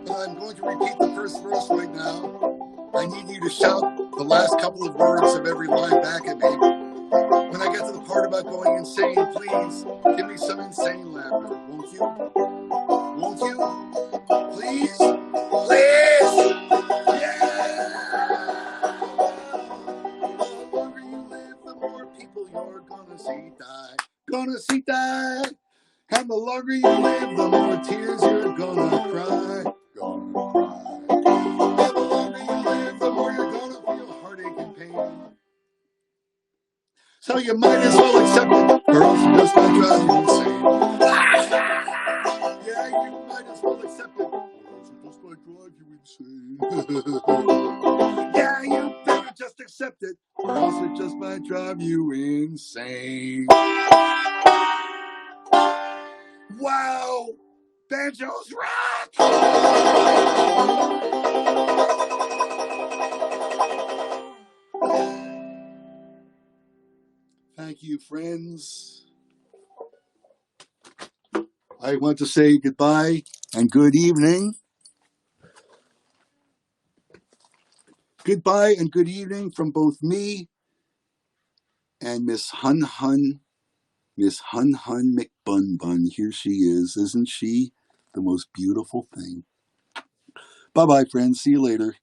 [SPEAKER 1] But I'm going to repeat the first verse right now. I need you to shout the last couple of words of every line back at me. When I get to the part about going insane, please give me some insane laughter. Won't you? Won't you? Please? Please! Yeah! The longer you live, the more people you're gonna see die. Gonna see die! And the longer you live, the more tears you're gonna cry. Gonna cry. And the longer you live, the more you're gonna feel heartache and pain. So you might as well accept it, or else you just might drive you insane. Yeah, you might as well accept it, or else it just might drive you insane. Yeah, you better just accept it, or else it just might drive you insane. Wow! Banjos rock! Thank you, friends. I want to say goodbye and good evening. Goodbye and good evening from both me and Miss Hun Hun Miss Hun Hun McBun. Here she is. Isn't she the most beautiful thing? Bye-bye, friends. See you later.